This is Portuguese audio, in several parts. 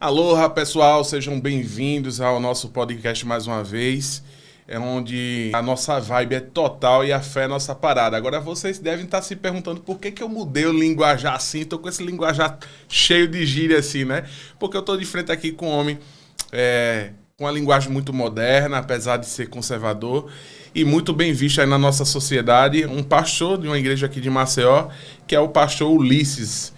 Aloha, pessoal, sejam bem-vindos ao nosso podcast mais uma vez. É onde a nossa vibe é total e a fé é nossa parada. Agora vocês devem estar se perguntando por que eu mudei o linguajar assim, tô com esse linguajar cheio de gíria assim, né? Porque eu tô de frente aqui com um homem com uma linguagem muito moderna, apesar de ser conservador, e muito bem visto aí na nossa sociedade, um pastor de uma igreja aqui de Maceió, que é o pastor Ulisses.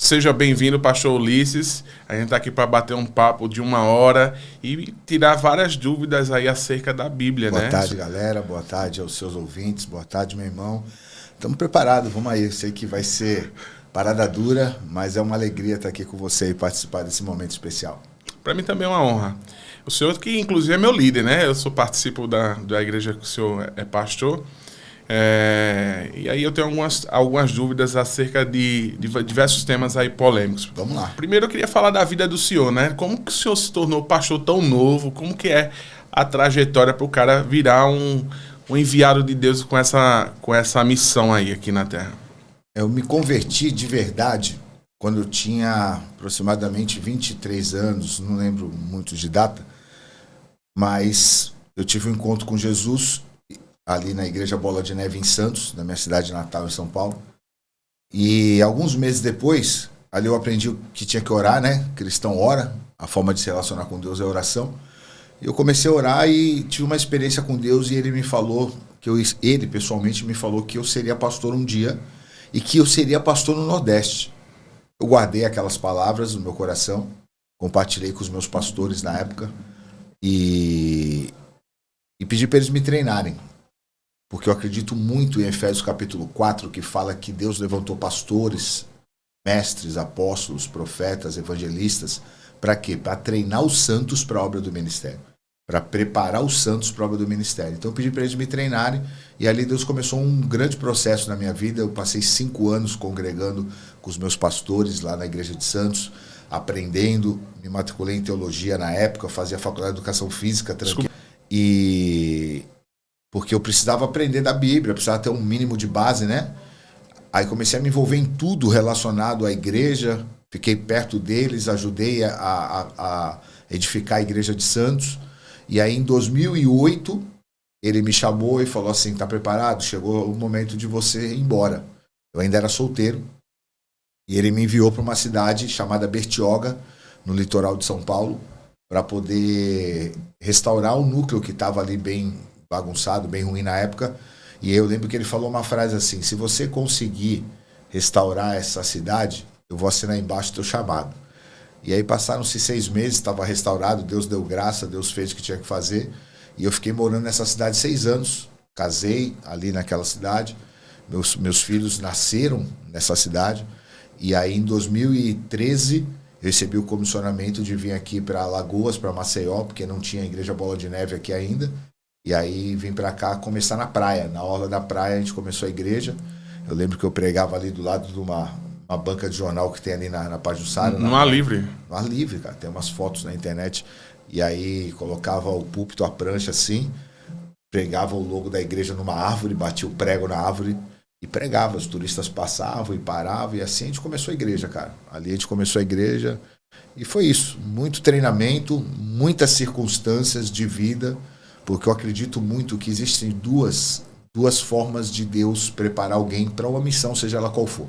Seja bem-vindo, pastor Ulisses. A gente está aqui para bater um papo de 1 hora e tirar várias dúvidas aí acerca da Bíblia, Boa né? tarde, galera. Boa tarde aos seus ouvintes. Boa tarde, meu irmão. Estamos preparados, vamos aí. Eu sei que vai ser parada dura, mas é uma alegria estar aqui com você e participar desse momento especial. Para mim também é uma honra. O senhor que inclusive é meu líder, né? Eu participo da igreja que o senhor é pastor. E aí eu tenho algumas dúvidas acerca de diversos temas aí polêmicos. Vamos lá. Primeiro eu queria falar da vida do senhor, né? Como que o senhor se tornou pastor tão novo? Como que é a trajetória para o cara virar um enviado de Deus com essa missão aí aqui na Terra? Eu me converti de verdade quando eu tinha aproximadamente 23 anos, não lembro muito de data, mas eu tive um encontro com Jesus ali na Igreja Bola de Neve em Santos, na minha cidade natal, em São Paulo. E alguns meses depois, ali eu aprendi que tinha que orar, né? Cristão ora, a forma de se relacionar com Deus é oração. E eu comecei a orar e tive uma experiência com Deus e ele me falou, ele pessoalmente me falou que eu seria pastor um dia e que eu seria pastor no Nordeste. Eu guardei aquelas palavras no meu coração, compartilhei com os meus pastores na época e pedi para eles me treinarem. Porque eu acredito muito em Efésios capítulo 4, que fala que Deus levantou pastores, mestres, apóstolos, profetas, evangelistas. Para quê? Para treinar os santos para a obra do ministério. Para preparar os santos para a obra do ministério. Então eu pedi para eles me treinarem e ali Deus começou um grande processo na minha vida. Eu passei 5 anos congregando com os meus pastores lá na igreja de Santos, aprendendo, me matriculei em teologia na época, fazia faculdade de educação física, porque eu precisava aprender da Bíblia, precisava ter um mínimo de base, né? Aí comecei a me envolver em tudo relacionado à igreja, fiquei perto deles, ajudei a edificar a igreja de Santos. E aí em 2008, ele me chamou e falou assim, tá preparado? Chegou o momento de você ir embora. Eu ainda era solteiro. E ele me enviou para uma cidade chamada Bertioga, no litoral de São Paulo, para poder restaurar o núcleo que estava ali bem bagunçado, bem ruim na época. E eu lembro que ele falou uma frase assim, se você conseguir restaurar essa cidade, eu vou assinar embaixo o teu chamado. E aí passaram-se 6 meses, estava restaurado, Deus deu graça, Deus fez o que tinha que fazer. E eu fiquei morando nessa cidade 6 anos, casei ali naquela cidade, meus filhos nasceram nessa cidade. E aí em 2013 eu recebi o comissionamento de vir aqui para Alagoas, para Maceió, porque não tinha igreja Bola de Neve aqui ainda. E aí vim pra cá começar na praia. Na orla da praia a gente começou a igreja. Eu lembro que eu pregava ali do lado de uma banca de jornal que tem ali na Pajuçara. No ar livre? No ar livre, cara. Tem umas fotos na internet. E aí colocava o púlpito, a prancha assim, pregava o logo da igreja numa árvore, batia o prego na árvore e pregava. Os turistas passavam e paravam. E assim a gente começou a igreja, cara. Ali a gente começou a igreja. E foi isso. Muito treinamento, muitas circunstâncias de vida. Porque eu acredito muito que existem duas formas de Deus preparar alguém para uma missão, seja ela qual for.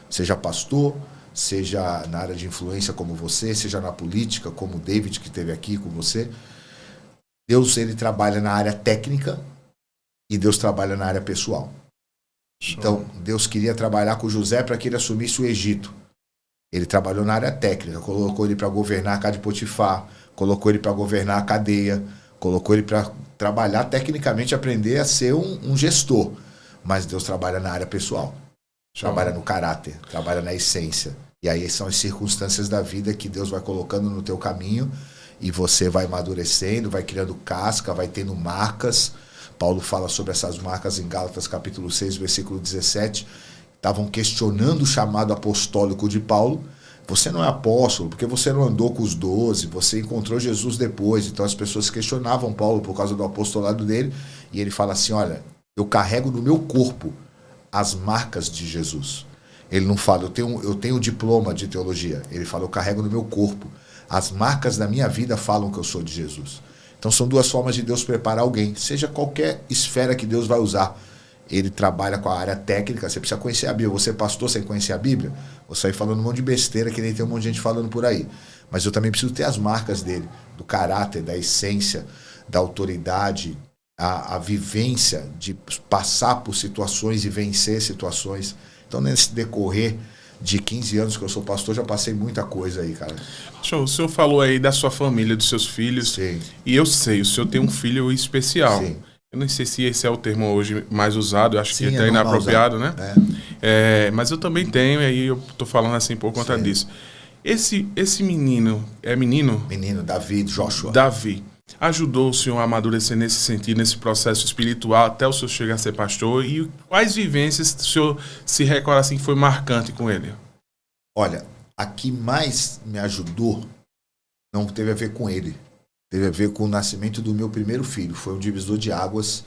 Seja pastor, seja na área de influência como você, seja na política, como o David que esteve aqui com você. Deus, ele trabalha na área técnica e Deus trabalha na área pessoal. Então, Deus queria trabalhar com José para que ele assumisse o Egito. Ele trabalhou na área técnica, colocou ele para governar a casa de Potifar, colocou ele para governar a cadeia, colocou ele para trabalhar tecnicamente, aprender a ser um gestor. Mas Deus trabalha na área pessoal. Trabalha no caráter, trabalha na essência. E aí são as circunstâncias da vida que Deus vai colocando no teu caminho e você vai amadurecendo, vai criando casca, vai tendo marcas. Paulo fala sobre essas marcas em Gálatas capítulo 6, versículo 17. Estavam questionando o chamado apostólico de Paulo. Você não é apóstolo, porque você não andou com os 12, você encontrou Jesus depois. Então as pessoas questionavam Paulo por causa do apostolado dele. E ele fala assim, olha, eu carrego no meu corpo as marcas de Jesus. Ele não fala, eu tenho diploma de teologia. Ele fala, eu carrego no meu corpo As marcas da minha vida falam que eu sou de Jesus. Então são duas formas de Deus preparar alguém, seja qualquer esfera que Deus vai usar. Ele trabalha com a área técnica, você precisa conhecer a Bíblia. Você é pastor sem conhecer a Bíblia, vou sair falando um monte de besteira que nem tem um monte de gente falando por aí. Mas eu também preciso ter as marcas dele, do caráter, da essência, da autoridade, a vivência de passar por situações e vencer situações. Então nesse decorrer de 15 anos que eu sou pastor, já passei muita coisa aí, cara. Show. O senhor falou aí da sua família, dos seus filhos. Sim. E eu sei, o senhor tem um filho especial. Sim. Eu não sei se esse é o termo hoje mais usado, eu acho Sim, que é até inapropriado, usar. né? Mas eu também tenho, e aí eu tô falando assim por conta disso. Esse menino, é menino? Menino, Davi, Joshua. Davi. Ajudou o senhor a amadurecer nesse sentido, nesse processo espiritual, até o senhor chegar a ser pastor? E quais vivências o senhor se recorda assim que foi marcante com ele? Olha, a que mais me ajudou não teve a ver com ele. Teve a ver com o nascimento do meu primeiro filho. Foi um divisor de águas.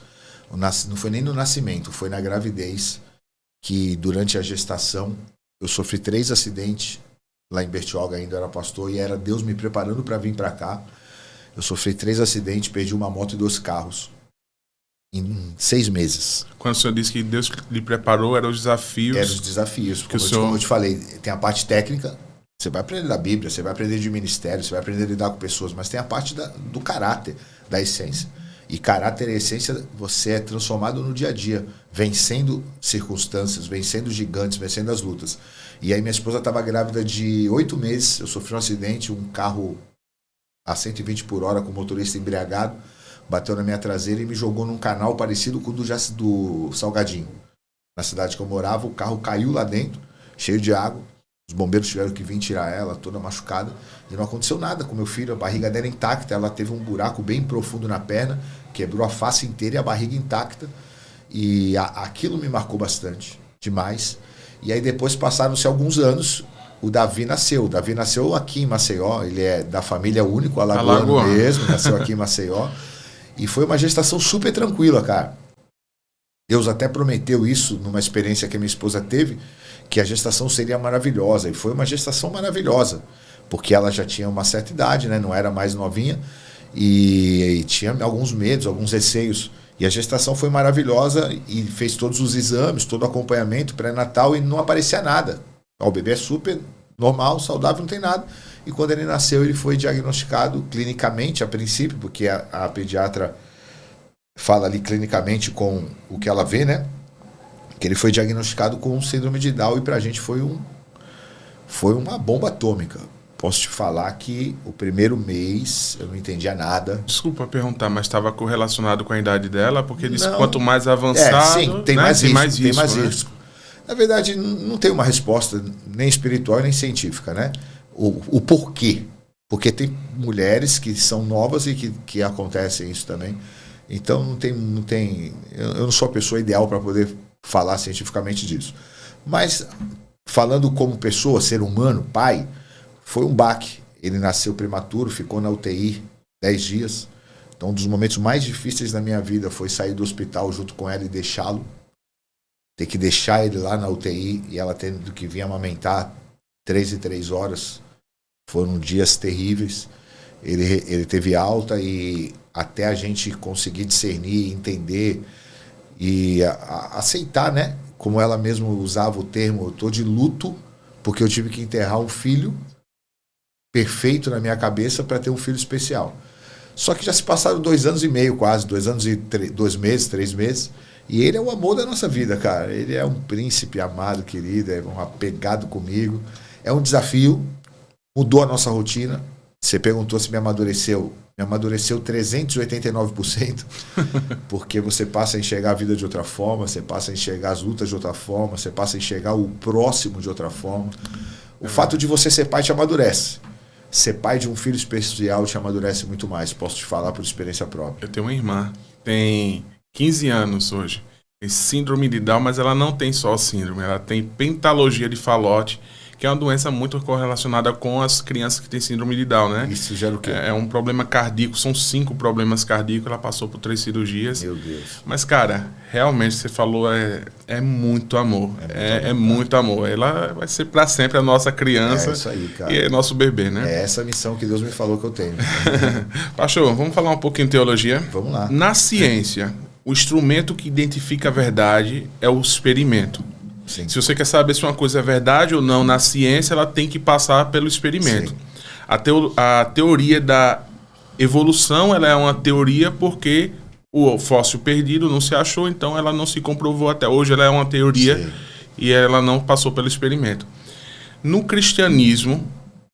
Não foi nem no nascimento, foi na gravidez, que durante a gestação eu sofri 3 acidentes. Lá em Bertioga ainda era pastor e era Deus me preparando para vir para cá. Eu sofri 3 acidentes, perdi uma moto e 2 carros em 6 meses. Quando o senhor disse que Deus lhe preparou, eram os desafios. Eram os desafios. Como eu te falei, tem a parte técnica, você vai aprender da Bíblia, você vai aprender de ministério, você vai aprender a lidar com pessoas, mas tem a parte do caráter, da essência. E caráter e essência, você é transformado no dia a dia, vencendo circunstâncias, vencendo gigantes, vencendo as lutas. E aí minha esposa estava grávida de 8 meses, eu sofri um acidente, um carro a 120 por hora com o motorista embriagado, bateu na minha traseira e me jogou num canal parecido com o do Salgadinho. Na cidade que eu morava, o carro caiu lá dentro, cheio de água. Os bombeiros tiveram que vir tirar ela, toda machucada. E não aconteceu nada com meu filho. A barriga dela intacta, ela teve um buraco bem profundo na perna, quebrou a face inteira e a barriga intacta. E aquilo me marcou bastante, demais. E aí depois passaram-se alguns anos, o Davi nasceu. O Davi nasceu aqui em Maceió, ele é da família único, alagoano mesmo, nasceu aqui em Maceió. E foi uma gestação super tranquila, cara. Deus até prometeu isso numa experiência que a minha esposa teve, que a gestação seria maravilhosa. E foi uma gestação maravilhosa, porque ela já tinha uma certa idade, né? Não era mais novinha, e tinha alguns medos, alguns receios. E a gestação foi maravilhosa e fez todos os exames, todo o acompanhamento pré-natal e não aparecia nada. O bebê é super normal, saudável, não tem nada. E quando ele nasceu, ele foi diagnosticado clinicamente, a princípio, porque a pediatra fala ali clinicamente com o que ela vê, né? Que ele foi diagnosticado com síndrome de Down e pra gente foi uma bomba atômica. Posso te falar que o primeiro mês eu não entendia nada. Desculpa perguntar, mas estava correlacionado com a idade dela? Porque disse que quanto mais avançado, sim, tem, né? mais risco, tem mais né? risco. Na verdade, não tem uma resposta nem espiritual nem científica, né? O porquê. Porque tem mulheres que são novas e que acontecem isso também. Então não tem. Eu não sou a pessoa ideal para poder falar cientificamente disso. Mas falando como pessoa, ser humano, pai, foi um baque. Ele nasceu prematuro, ficou na UTI 10 dias. Então um dos momentos mais difíceis da minha vida foi sair do hospital junto com ela e deixá-lo. Ter que deixar ele lá na UTI e ela tendo que vir amamentar 3 e 3 horas. Foram dias terríveis. Ele teve alta e até a gente conseguir discernir, entender e aceitar, né? Como ela mesma usava o termo, eu estou de luto porque eu tive que enterrar um filho perfeito na minha cabeça para ter um filho especial. Só que já se passaram 2 anos e meio quase, 2 anos e 2 meses, 3 meses. E ele é o amor da nossa vida, cara. Ele é um príncipe amado, querido, é um apegado comigo. É um desafio, mudou a nossa rotina. Você perguntou se me amadureceu. Me amadureceu 389%, porque você passa a enxergar a vida de outra forma, você passa a enxergar as lutas de outra forma, você passa a enxergar o próximo de outra forma. O fato de você ser pai te amadurece. Ser pai de um filho especial te amadurece muito mais. Posso te falar por experiência própria. Eu tenho uma irmã, tem 15 anos hoje. Tem síndrome de Down, mas ela não tem só síndrome, ela tem pentalogia de Fallot, que é uma doença muito correlacionada com as crianças que têm síndrome de Down, né? Isso gera o quê? É um problema cardíaco, são 5 problemas cardíacos, ela passou por 3 cirurgias. Meu Deus. Mas, cara, realmente você falou, é muito amor. É muito amor. Ela vai ser para sempre a nossa criança. É isso aí, cara. E é nosso bebê, né? É essa a missão que Deus me falou que eu tenho. Pastor, vamos falar um pouquinho de teologia? Vamos lá. Na ciência, o instrumento que identifica a verdade é o experimento. Sim. Se você quer saber se uma coisa é verdade ou não na ciência, ela tem que passar pelo experimento. Sim. A teoria da evolução, ela é uma teoria porque o fóssil perdido não se achou, então ela não se comprovou até hoje, ela é uma teoria. Sim. E ela não passou pelo experimento. No cristianismo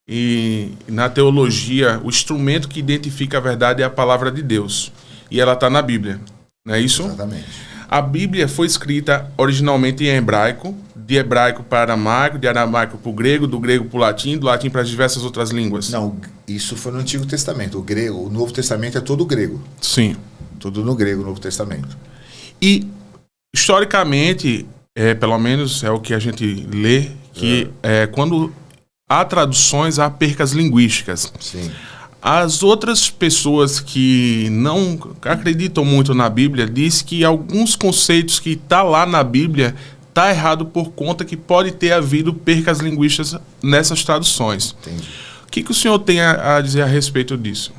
e na teologia, o instrumento que identifica a verdade é a palavra de Deus. E ela está na Bíblia, não é isso? Exatamente. A Bíblia foi escrita originalmente em hebraico, de hebraico para aramaico, de aramaico para o grego, do grego para o latim, do latim para as diversas outras línguas. Não, isso foi no Antigo Testamento. O Novo Testamento é todo grego. Sim. Tudo no grego, o Novo Testamento. E, historicamente, pelo menos é o que a gente lê, que quando há traduções, há percas linguísticas. Sim. As outras pessoas que não acreditam muito na Bíblia diz que alguns conceitos que tá lá na Bíblia tá errado por conta que pode ter havido percas linguísticas nessas traduções. Entendi. O que o senhor tem a dizer a respeito disso?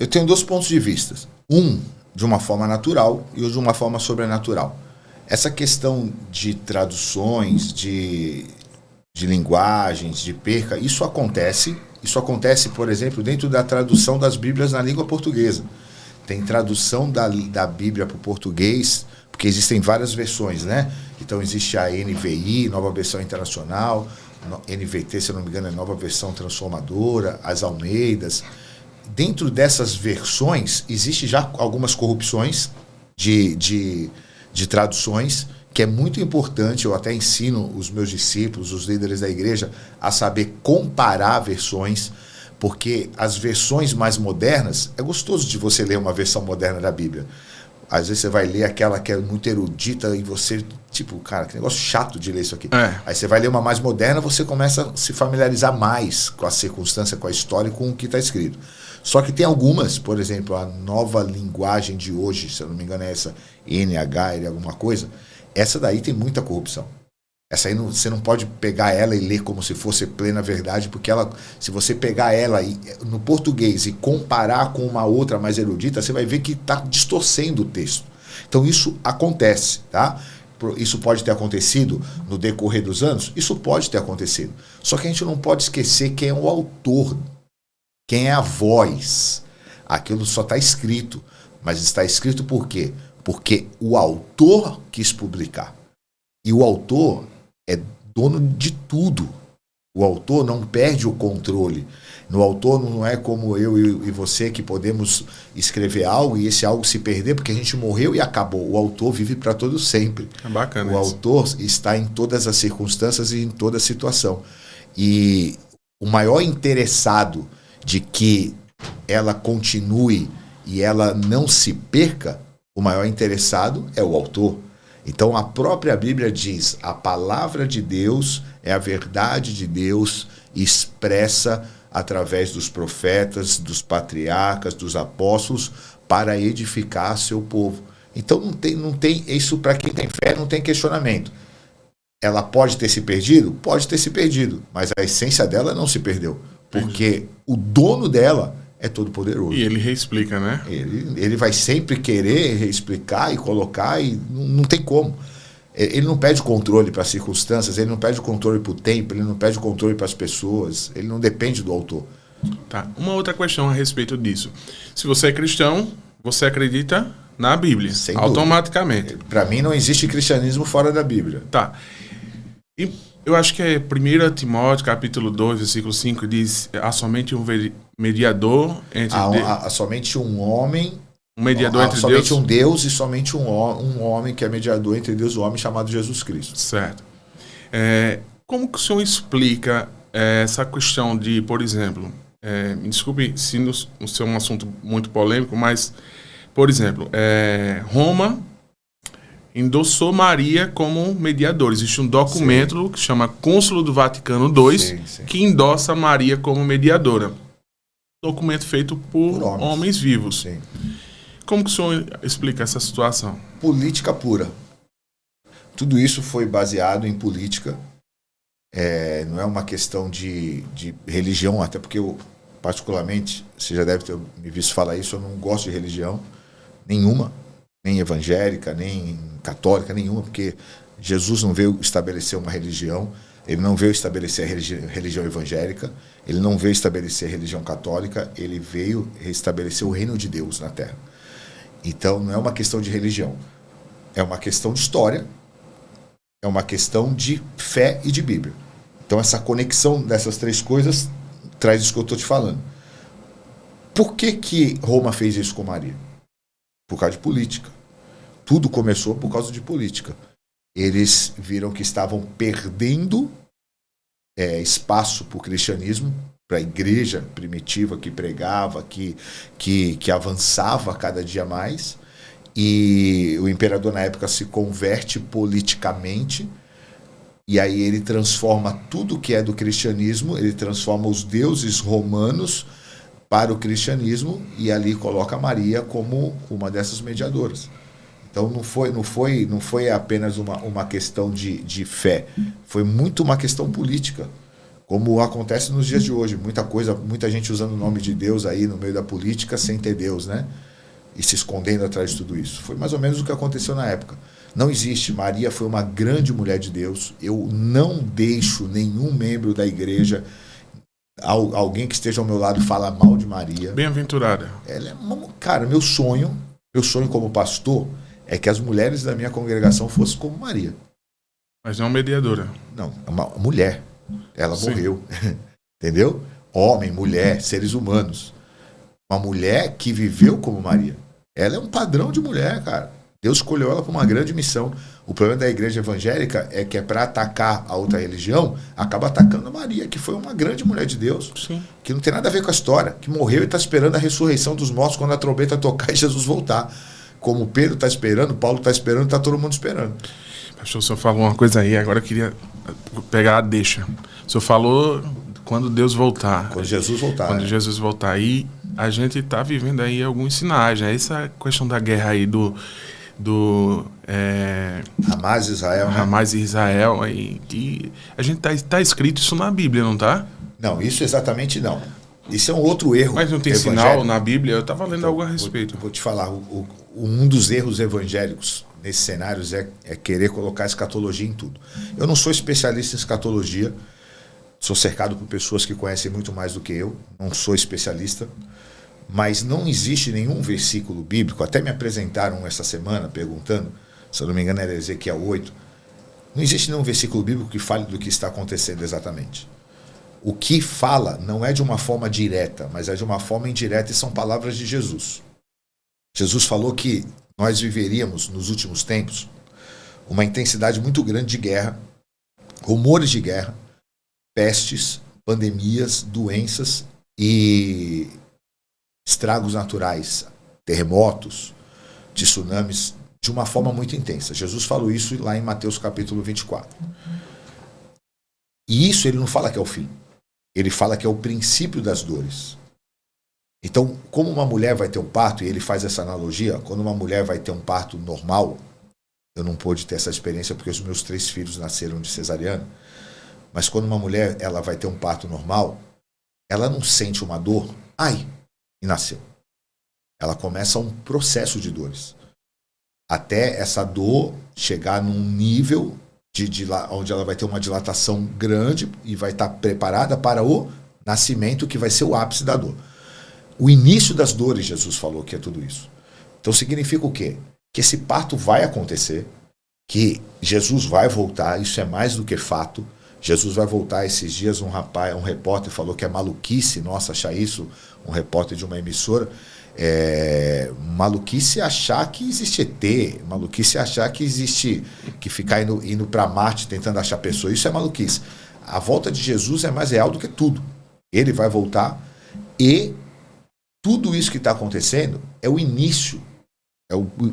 Eu tenho 2 pontos de vista. Um, de uma forma natural, e outro de uma forma sobrenatural. Essa questão de traduções, de linguagens, de perca, isso acontece. Isso acontece, por exemplo, dentro da tradução das Bíblias na língua portuguesa. Tem tradução da Bíblia para o português, porque existem várias versões, né? Então existe a NVI, Nova Versão Internacional, NVT, se eu não me engano, é Nova Versão Transformadora, as Almeidas. Dentro dessas versões, existe já algumas corrupções de traduções, que é muito importante. Eu até ensino os meus discípulos, os líderes da igreja, a saber comparar versões, porque as versões mais modernas, é gostoso de você ler uma versão moderna da Bíblia. Às vezes você vai ler aquela que é muito erudita e você, tipo, cara, que negócio chato de ler isso aqui. Aí você vai ler uma mais moderna, você começa a se familiarizar mais com a circunstância, com a história e com o que está escrito. Só que tem algumas, por exemplo, a nova linguagem de hoje, se eu não me engano é essa, NH, alguma coisa, essa daí tem muita corrupção. Essa aí você não pode pegar ela e ler como se fosse plena verdade, porque ela, se você pegar ela no português e comparar com uma outra mais erudita, você vai ver que está distorcendo o texto. Então isso acontece, tá? Isso pode ter acontecido no decorrer dos anos? Isso pode ter acontecido. Só que a gente não pode esquecer quem é o autor, quem é a voz. Aquilo só está escrito. Mas está escrito por quê? Porque o autor quis publicar. E o autor é dono de tudo. O autor não perde o controle. No autor não é como eu e você que podemos escrever algo e esse algo se perder porque a gente morreu e acabou. O autor vive para todo sempre. É bacana. O autor está em todas as circunstâncias e em toda situação. E o maior interessado de que ela continue e ela não se perca, o maior interessado é o autor. Então a própria Bíblia diz: a palavra de Deus é a verdade de Deus expressa através dos profetas, dos patriarcas, dos apóstolos, para edificar seu povo. Então não tem isso. Para quem tem fé não tem questionamento. Ela pode ter se perdido? Pode ter se perdido, mas a essência dela não se perdeu, porque o dono dela é todo poderoso. E ele reexplica, né? Ele vai sempre querer reexplicar e colocar, e não tem como. Ele não pede controle para as circunstâncias, ele não pede controle para o tempo, ele não pede controle para as pessoas, ele não depende do autor. Tá. Uma outra questão a respeito disso. Se você é cristão, você acredita na Bíblia, sem automaticamente. Para mim não existe cristianismo fora da Bíblia. Tá. E eu acho que é 1 Timóteo, capítulo 2, versículo 5, diz: há somente um mediador entre Deus. Há somente um homem. Um mediador entre somente Deus. Um Deus e somente um homem que é mediador entre Deus e o homem, chamado Jesus Cristo. Certo. Como que o senhor explica essa questão de, por exemplo, me desculpe se não é um assunto muito polêmico, mas, por exemplo, Roma endossou Maria como mediadora. Existe um documento que chama Cônsulo do Vaticano II, que endossa Maria como mediadora. Documento feito por homens vivos. Sim. Como que o senhor explica essa situação? Política pura. Tudo isso foi baseado em política. Não é uma questão de religião, até porque eu, particularmente, você já deve ter me visto falar isso, eu não gosto de religião nenhuma, nem evangélica, nem católica, nenhuma, porque Jesus não veio estabelecer uma religião, ele não veio estabelecer a religião evangélica, ele não veio estabelecer a religião católica, ele veio estabelecer o reino de Deus na Terra. Então não é uma questão de religião, é uma questão de história, é uma questão de fé e de Bíblia. Então essa conexão dessas três coisas traz isso que eu estou te falando. Por que Roma fez isso com Maria? Por causa de política. Tudo começou por causa de política. Eles viram que estavam perdendo espaço para o cristianismo, para a igreja primitiva que pregava, que avançava cada dia mais. E o imperador na época se converte politicamente, e aí ele transforma tudo que é do cristianismo, ele transforma os deuses romanos para o cristianismo, e ali coloca Maria como uma dessas mediadoras. Então não foi apenas uma questão de fé, foi muito uma questão política, como acontece nos dias de hoje. Muita gente usando o nome de Deus aí no meio da política sem ter Deus, né? E se escondendo atrás de tudo isso. Foi mais ou menos o que aconteceu na época. Não existe. Maria foi uma grande mulher de Deus. Eu não deixo nenhum membro da igreja, alguém que esteja ao meu lado, falar mal de Maria. Bem-aventurada. Cara, meu sonho como pastor é que as mulheres da minha congregação fossem como Maria. Mas não mediadora. Não, é uma mulher. Ela morreu. Entendeu? Homem, mulher, seres humanos. Uma mulher que viveu como Maria. Ela é um padrão de mulher, cara. Deus escolheu ela para uma grande missão. O problema da igreja evangélica é que para atacar a outra religião, acaba atacando a Maria, que foi uma grande mulher de Deus. Sim. Que não tem nada a ver com a história. Que morreu e está esperando a ressurreição dos mortos quando a trombeta tocar e Jesus voltar. Como Pedro está esperando, Paulo está esperando, está todo mundo esperando. Pastor, o senhor falou uma coisa aí, agora eu queria pegar a deixa. O senhor falou quando Deus voltar. Quando Jesus voltar. Quando Jesus voltar. E a gente está vivendo aí alguns sinais, né? Essa questão da guerra aí do Hamas e Israel, né? Hamas e Israel. E a gente tá escrito isso na Bíblia, não tá? Não, isso exatamente não. Isso é um outro erro. Mas não tem evangélico. Sinal na Bíblia? Eu estava lendo Então, algo a respeito. Vou te falar, um dos erros evangélicos nesses cenários é querer colocar escatologia em tudo. Eu não sou especialista em escatologia, sou cercado por pessoas que conhecem muito mais do que eu, não sou especialista, mas não existe nenhum versículo bíblico, até me apresentaram essa semana perguntando, se eu não me engano era Ezequiel 8, não existe nenhum versículo bíblico que fale do que está acontecendo exatamente. O que fala não é de uma forma direta, mas é de uma forma indireta, e são palavras de Jesus. Jesus falou que nós viveríamos nos últimos tempos uma intensidade muito grande de guerra, rumores de guerra, pestes, pandemias, doenças e estragos naturais, terremotos, tsunamis, de uma forma muito intensa. Jesus falou isso lá em Mateus capítulo 24. E isso ele não fala que é o fim. Ele fala que é o princípio das dores. Então, como uma mulher vai ter um parto, e ele faz essa analogia, quando uma mulher vai ter um parto normal, eu não pude ter essa experiência porque os meus 3 filhos nasceram de cesariana, mas quando uma mulher ela vai ter um parto normal, ela não sente uma dor, e nasceu. Ela começa um processo de dores. Até essa dor chegar num nível onde ela vai ter uma dilatação grande e vai estar preparada para o nascimento, que vai ser o ápice da dor. O início das dores, Jesus falou que é tudo isso. Então significa o quê? Que esse parto vai acontecer, que Jesus vai voltar, isso é mais do que fato. Jesus vai voltar. Esses dias um repórter falou que é maluquice, nossa, achar isso, um repórter de uma emissora, maluquice achar que existe ET, maluquice achar que existe, que ficar indo para Marte tentando achar pessoas, isso é maluquice. A volta de Jesus é mais real do que tudo. Ele vai voltar e tudo isso que está acontecendo é o início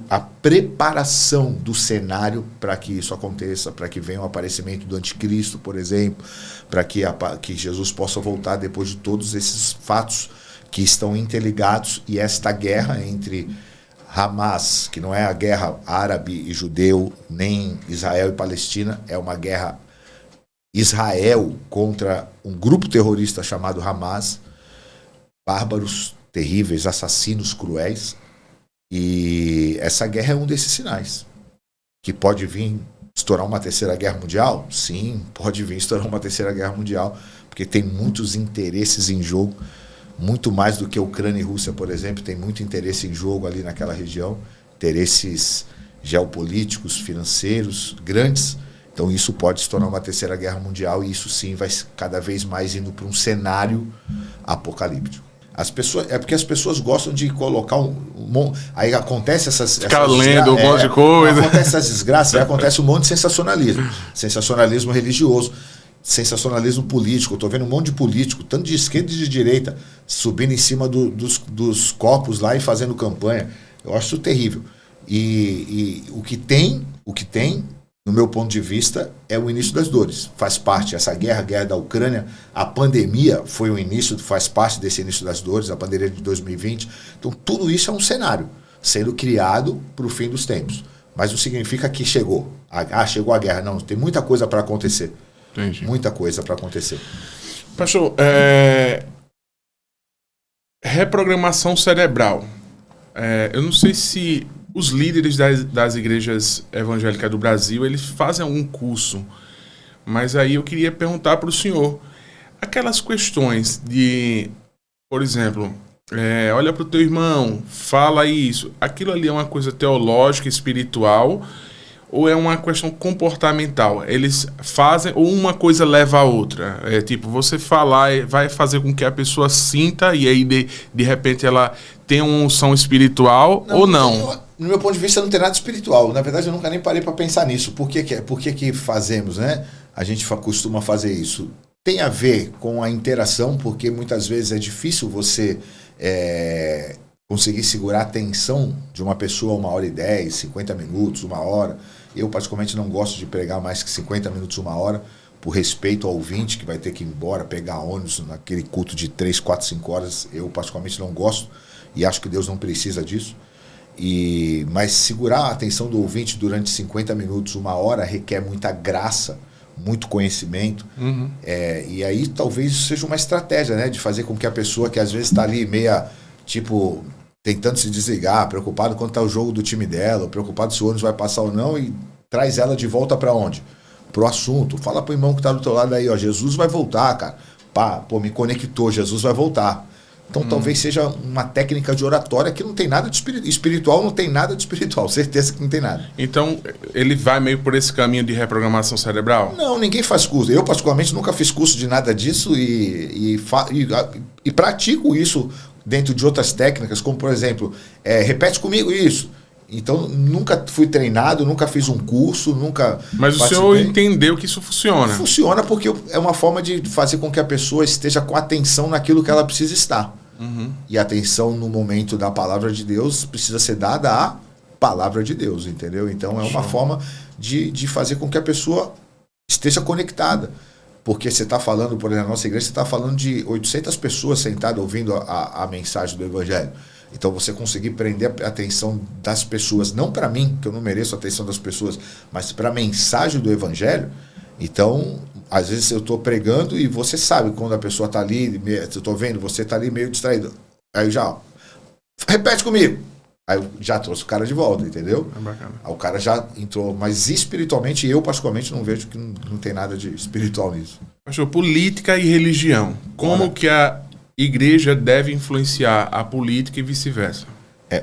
a preparação do cenário para que isso aconteça, para que venha o aparecimento do anticristo, por exemplo, para que Jesus possa voltar depois de todos esses fatos que estão interligados, e esta guerra entre Hamas, que não é a guerra árabe e judeu, nem Israel e Palestina, é uma guerra Israel contra um grupo terrorista chamado Hamas, bárbaros, terríveis, assassinos cruéis. E essa guerra é um desses sinais. Que pode vir estourar uma terceira guerra mundial? Sim, pode vir estourar uma terceira guerra mundial, porque tem muitos interesses em jogo, muito mais do que Ucrânia e Rússia, por exemplo, tem muito interesse em jogo ali naquela região, interesses geopolíticos, financeiros, grandes. Então isso pode se tornar uma terceira guerra mundial, e isso sim vai cada vez mais indo para um cenário apocalíptico. É porque as pessoas gostam de colocar aí acontece ficar lendo um monte de coisa. Acontece essas desgraças, aí acontece um monte de sensacionalismo. Sensacionalismo religioso, sensacionalismo político. Eu estou vendo um monte de político, tanto de esquerda e de direita, subindo em cima dos copos lá e fazendo campanha. Eu acho isso terrível. E o que tem, no meu ponto de vista, é o início das dores. Faz parte, essa guerra, a guerra da Ucrânia, a pandemia foi o início, faz parte desse início das dores, a pandemia de 2020. Então, tudo isso é um cenário sendo criado para o fim dos tempos. Mas não significa que chegou. Chegou a guerra. Não, tem muita coisa para acontecer. Entendi. Muita coisa para acontecer. Pastor, reprogramação cerebral. Eu não sei se os líderes das igrejas evangélicas do Brasil, eles fazem algum curso, mas aí eu queria perguntar para o senhor, aquelas questões de, por exemplo, olha para o teu irmão, fala isso, aquilo ali é uma coisa teológica, espiritual, ou é uma questão comportamental? Eles fazem, ou uma coisa leva a outra? Tipo, você falar vai fazer com que a pessoa sinta, e aí de repente ela tem uma unção espiritual, ou não? No meu ponto de vista, não tem nada espiritual. Na verdade, eu nunca nem parei para pensar nisso. Por que fazemos, né? A gente costuma fazer isso. Tem a ver com a interação, porque muitas vezes é difícil você conseguir segurar a atenção de uma pessoa 1h10, 50 minutos, 1 hora. Eu, particularmente, não gosto de pregar mais que 50 minutos, 1 hora, por respeito ao ouvinte que vai ter que ir embora, pegar ônibus naquele culto de 3, 4, 5 horas. Eu, particularmente, não gosto e acho que Deus não precisa disso. Mas segurar a atenção do ouvinte durante 50 minutos, 1 hora, requer muita graça, muito conhecimento. Uhum. E aí talvez isso seja uma estratégia, né, de fazer com que a pessoa que às vezes está ali meia, tipo, tentando se desligar, preocupado quanto está o jogo do time dela, preocupado se o ônibus vai passar ou não, e traz ela de volta para onde? Pro assunto. Fala pro irmão que está do teu lado aí, ó, Jesus vai voltar, cara. Me conectou, Jesus vai voltar. Então talvez seja uma técnica de oratória que não tem nada de espiritual, não tem nada de espiritual, certeza que não tem nada. Então ele vai meio por esse caminho de reprogramação cerebral? Não, ninguém faz curso. Eu, particularmente, nunca fiz curso de nada disso e pratico isso dentro de outras técnicas, como, por exemplo, repete comigo isso. Então, nunca fui treinado, nunca fiz um curso, nunca... Mas o senhor entendeu que isso funciona? Funciona porque é uma forma de fazer com que a pessoa esteja com atenção naquilo que ela precisa estar. Uhum. E a atenção no momento da palavra de Deus precisa ser dada à palavra de Deus, entendeu? Então, é uma forma de fazer com que a pessoa esteja conectada. Porque você está falando, por exemplo, na nossa igreja, você está falando de 800 pessoas sentadas ouvindo a mensagem do Evangelho. Então você conseguir prender a atenção das pessoas, não para mim, que eu não mereço a atenção das pessoas, mas para a mensagem do Evangelho. Então, às vezes eu estou pregando e você sabe quando a pessoa está ali, eu estou vendo, você está ali meio distraído. Aí repete comigo. Aí eu já trouxe o cara de volta, entendeu? É bacana. Aí o cara já entrou, mas espiritualmente, eu particularmente não vejo que não tem nada de espiritual nisso. Pastor, política e religião. Como que a igreja deve influenciar a política e vice-versa?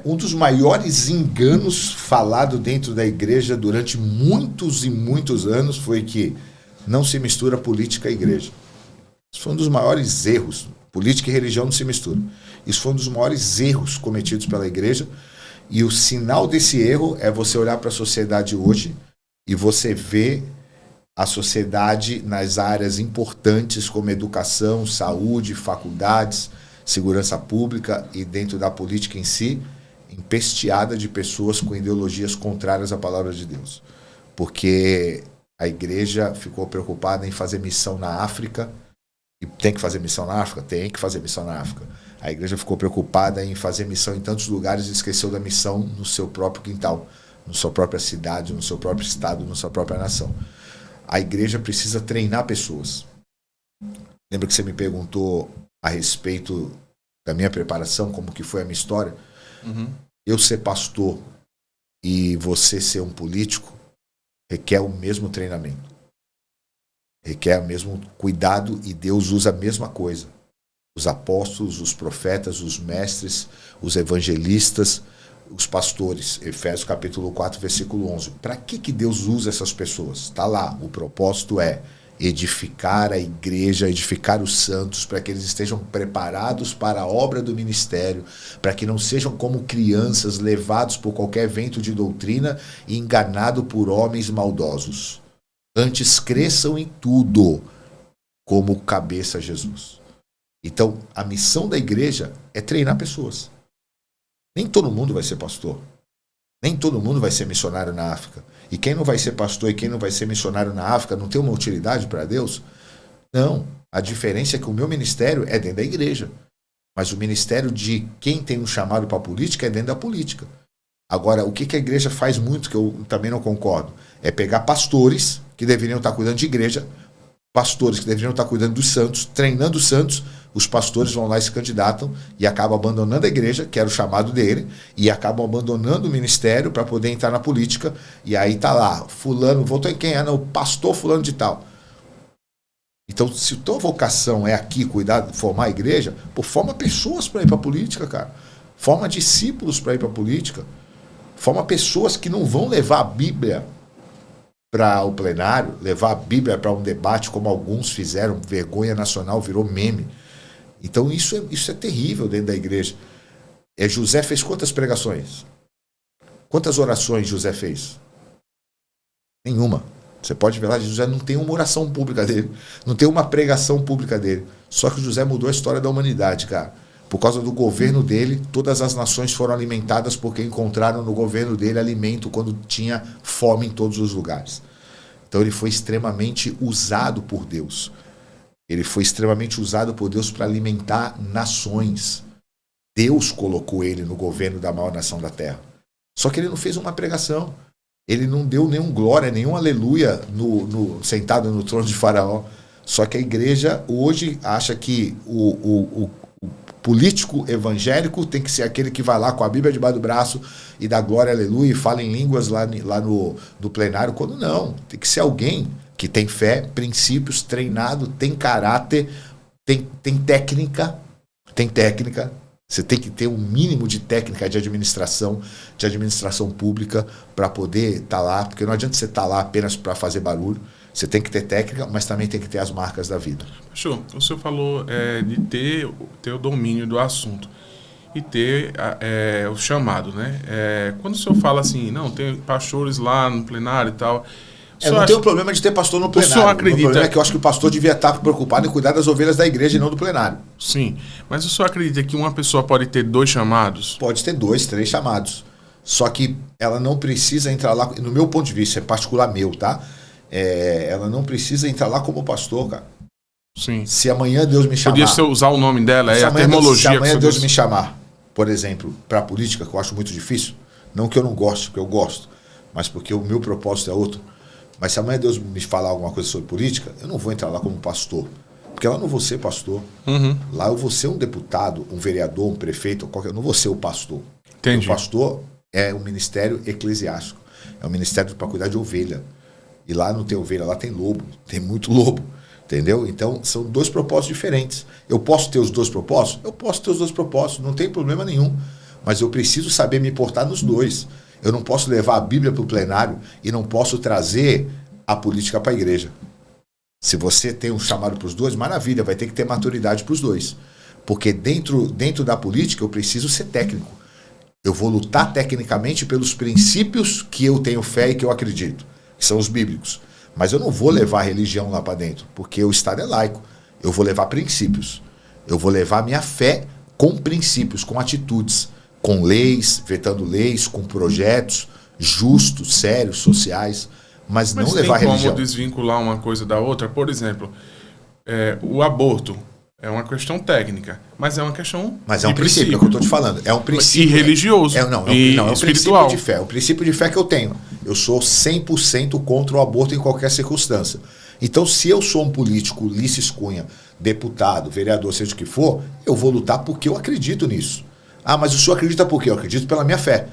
Um dos maiores enganos falado dentro da igreja durante muitos e muitos anos foi que não se mistura política e igreja. Isso foi um dos maiores erros. Política e religião não se misturam. Isso foi um dos maiores erros cometidos pela igreja. E o sinal desse erro é você olhar para a sociedade hoje e você ver a sociedade nas áreas importantes como educação, saúde, faculdades, segurança pública e dentro da política em si, empesteada de pessoas com ideologias contrárias à palavra de Deus. Porque a igreja ficou preocupada em fazer missão na África. E tem que fazer missão na África? Tem que fazer missão na África. A igreja ficou preocupada em fazer missão em tantos lugares e esqueceu da missão no seu próprio quintal, na sua própria cidade, no seu próprio estado, na sua própria nação. A igreja precisa treinar pessoas. Lembra que você me perguntou a respeito da minha preparação, como que foi a minha história? Uhum. Eu ser pastor e você ser um político requer o mesmo treinamento. Requer o mesmo cuidado e Deus usa a mesma coisa. Os apóstolos, os profetas, os mestres, os evangelistas, os pastores. Efésios capítulo 4, versículo 11. Para que Deus usa essas pessoas? Está lá. O propósito é edificar a igreja, edificar os santos, para que eles estejam preparados para a obra do ministério, para que não sejam como crianças levados por qualquer vento de doutrina e enganados por homens maldosos. Antes cresçam em tudo como cabeça Jesus. Então, a missão da igreja é treinar pessoas. Nem todo mundo vai ser pastor. Nem todo mundo vai ser missionário na África. E quem não vai ser pastor e quem não vai ser missionário na África não tem uma utilidade para Deus? Não. A diferença é que o meu ministério é dentro da igreja. Mas o ministério de quem tem um chamado para a política é dentro da política. Agora, o que a igreja faz muito, que eu também não concordo, é pegar pastores que deveriam estar cuidando de igreja, pastores que deveriam estar cuidando dos santos, treinando os santos, os pastores vão lá e se candidatam e acabam abandonando a igreja, que era o chamado dele, e acabam abandonando o ministério para poder entrar na política, e aí tá lá, fulano, votou em quem? Ah, não, pastor fulano de tal. Então, se tua vocação é aqui, cuidar, formar a igreja, pô, forma pessoas para ir para a política, cara. Forma discípulos para ir para a política. Forma pessoas que não vão levar a Bíblia para o plenário, levar a Bíblia para um debate, como alguns fizeram, vergonha nacional, virou meme. Então isso é terrível dentro da igreja. José fez quantas pregações? Quantas orações José fez? Nenhuma. Você pode ver lá, José não tem uma oração pública dele, não tem uma pregação pública dele. Só que José mudou a história da humanidade, cara. Por causa do governo dele, todas as nações foram alimentadas porque encontraram no governo dele alimento quando tinha fome em todos os lugares. Então ele foi extremamente usado por Deus. Ele foi extremamente usado por Deus para alimentar nações. Deus colocou ele no governo da maior nação da terra. Só que ele não fez uma pregação. Ele não deu nenhum glória, nenhum aleluia sentado no trono de Faraó. Só que a igreja hoje acha que o político evangélico tem que ser aquele que vai lá com a Bíblia debaixo do braço e dá glória, aleluia, e fala em línguas lá no plenário, quando não. Tem que ser alguém que tem fé, princípios, treinado, tem caráter, tem técnica. Você tem que ter um mínimo de técnica de administração pública para poder estar lá, porque não adianta você estar lá apenas para fazer barulho. Você tem que ter técnica, mas também tem que ter as marcas da vida. Pastor, o senhor falou de ter o domínio do assunto e ter o chamado, né? Quando o senhor fala assim, não, tem pastores lá no plenário e tal... Não tem o problema de ter pastor no plenário. O senhor acredita... O problema é que eu acho que o pastor devia estar preocupado em cuidar das ovelhas da igreja e não do plenário. Sim, mas o senhor acredita que uma pessoa pode ter 2 chamados? Pode ter 2, 3 chamados. Só que ela não precisa entrar lá, no meu ponto de vista, é particular meu, tá? Ela não precisa entrar lá como pastor, cara. Sim. Se amanhã Deus me chamar... Podia usar o nome dela, a termologia. Se amanhã Deus me chamar, por exemplo, para a política, que eu acho muito difícil, não que eu não goste, porque eu gosto, mas porque o meu propósito é outro. Mas se amanhã Deus me falar alguma coisa sobre política, eu não vou entrar lá como pastor. Porque lá eu não vou ser pastor. Uhum. Lá eu vou ser um deputado, um vereador, um prefeito, eu não vou ser o pastor. Entendi. O pastor é um ministério eclesiástico. É um ministério para cuidar de ovelha. E lá não tem ovelha, lá tem lobo. Tem muito lobo. Entendeu? Então, são 2 propósitos diferentes. Eu posso ter os 2 propósitos? Eu posso ter os 2 propósitos, não tem problema nenhum. Mas eu preciso saber me portar nos 2. Eu não posso levar a Bíblia para o plenário e não posso trazer a política para a igreja. Se você tem um chamado para os 2, maravilha, vai ter que ter maturidade para os 2. Porque dentro da política eu preciso ser técnico. Eu vou lutar tecnicamente pelos princípios que eu tenho fé e que eu acredito, que são os bíblicos. Mas eu não vou levar a religião lá para dentro, porque o Estado é laico. Eu vou levar princípios. Eu vou levar minha fé com princípios, com atitudes. com leis, vetando leis, com projetos justos, sérios, sociais, mas não levar a religião. Mas tem como desvincular uma coisa da outra? Por exemplo, o aborto é uma questão técnica, mas é uma questão Mas é um princípio, é o que eu estou te falando. É um princípio. E religioso. É um espiritual. Princípio de fé. O princípio de fé que eu tenho. Eu sou 100% contra o aborto em qualquer circunstância. Então, se eu sou um político, Ulisses Cunha, deputado, vereador, seja o que for, eu vou lutar porque eu acredito nisso. Ah, mas o senhor acredita por quê? Eu acredito pela minha fé.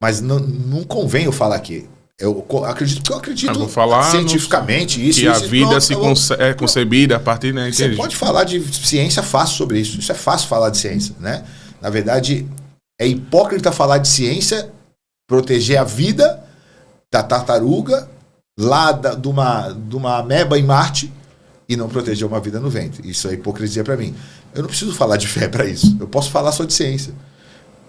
Mas não convém eu falar aqui. Eu acredito porque eu acredito cientificamente. Que a vida é concebida a partir... Né, você pode falar de ciência fácil sobre isso. Isso é fácil falar de ciência, né? Na verdade, é hipócrita falar de ciência, proteger a vida da tartaruga lá de uma ameba em Marte e não proteger uma vida no ventre. Isso é hipocrisia para mim. Eu não preciso falar de fé para isso. Eu posso falar só de ciência.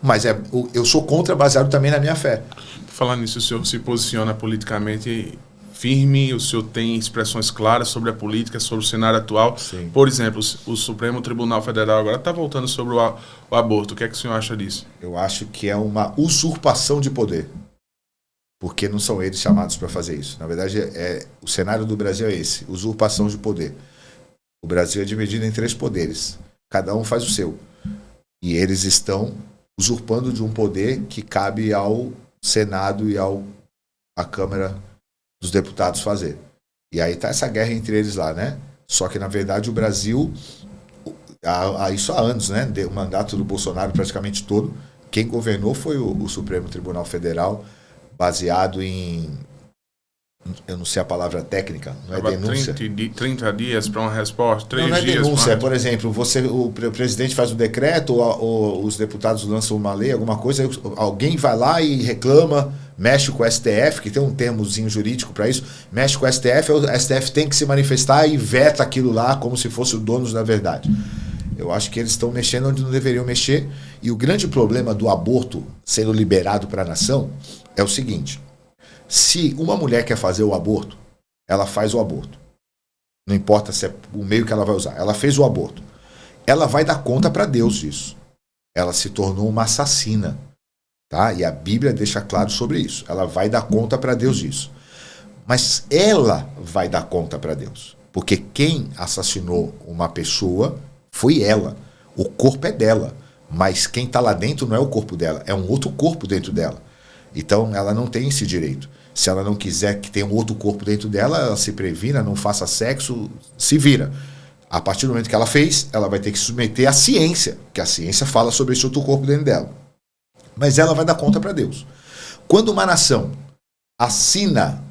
Mas eu sou contra, baseado também na minha fé. Falando nisso, o senhor se posiciona politicamente firme, o senhor tem expressões claras sobre a política, sobre o cenário atual. Sim. Por exemplo, o Supremo Tribunal Federal agora está voltando sobre o aborto. O que é que o senhor acha disso? Eu acho que é uma usurpação de poder. Porque não são eles chamados para fazer isso. Na verdade, o cenário do Brasil é esse, usurpação de poder. O Brasil é dividido em 3 poderes. Cada um faz o seu. E eles estão usurpando de um poder que cabe ao Senado e à Câmara dos Deputados fazer. E aí está essa guerra entre eles lá, né? Só que, na verdade, o Brasil, isso há anos, né? O mandato do Bolsonaro praticamente todo, quem governou foi o Supremo Tribunal Federal, baseado em... Eu não sei a palavra técnica, não é denúncia. 30 dias para uma resposta, 3 não é dias. Denúncia, por exemplo, o presidente faz um decreto, ou os deputados lançam uma lei, alguma coisa, alguém vai lá e reclama, mexe com o STF, que tem um termozinho jurídico para isso, mexe com o STF tem que se manifestar e veta aquilo lá como se fosse o dono da verdade. Eu acho que eles estão mexendo onde não deveriam mexer, e o grande problema do aborto sendo liberado para a nação é o seguinte: se uma mulher quer fazer o aborto, ela faz o aborto. Não importa se é o meio que ela vai usar. Ela fez o aborto. Ela vai dar conta para Deus disso. Ela se tornou uma assassina. Tá? E a Bíblia deixa claro sobre isso. Ela vai dar conta para Deus disso. Mas ela vai dar conta para Deus. Porque quem assassinou uma pessoa foi ela. O corpo é dela. Mas quem está lá dentro não é o corpo dela. É um outro corpo dentro dela. Então ela não tem esse direito. Se ela não quiser que tenha um outro corpo dentro dela, ela se previna, não faça sexo, se vira. A partir do momento que ela fez, ela vai ter que se submeter à ciência, que a ciência fala sobre esse outro corpo dentro dela. Mas ela vai dar conta para Deus. Quando uma nação assina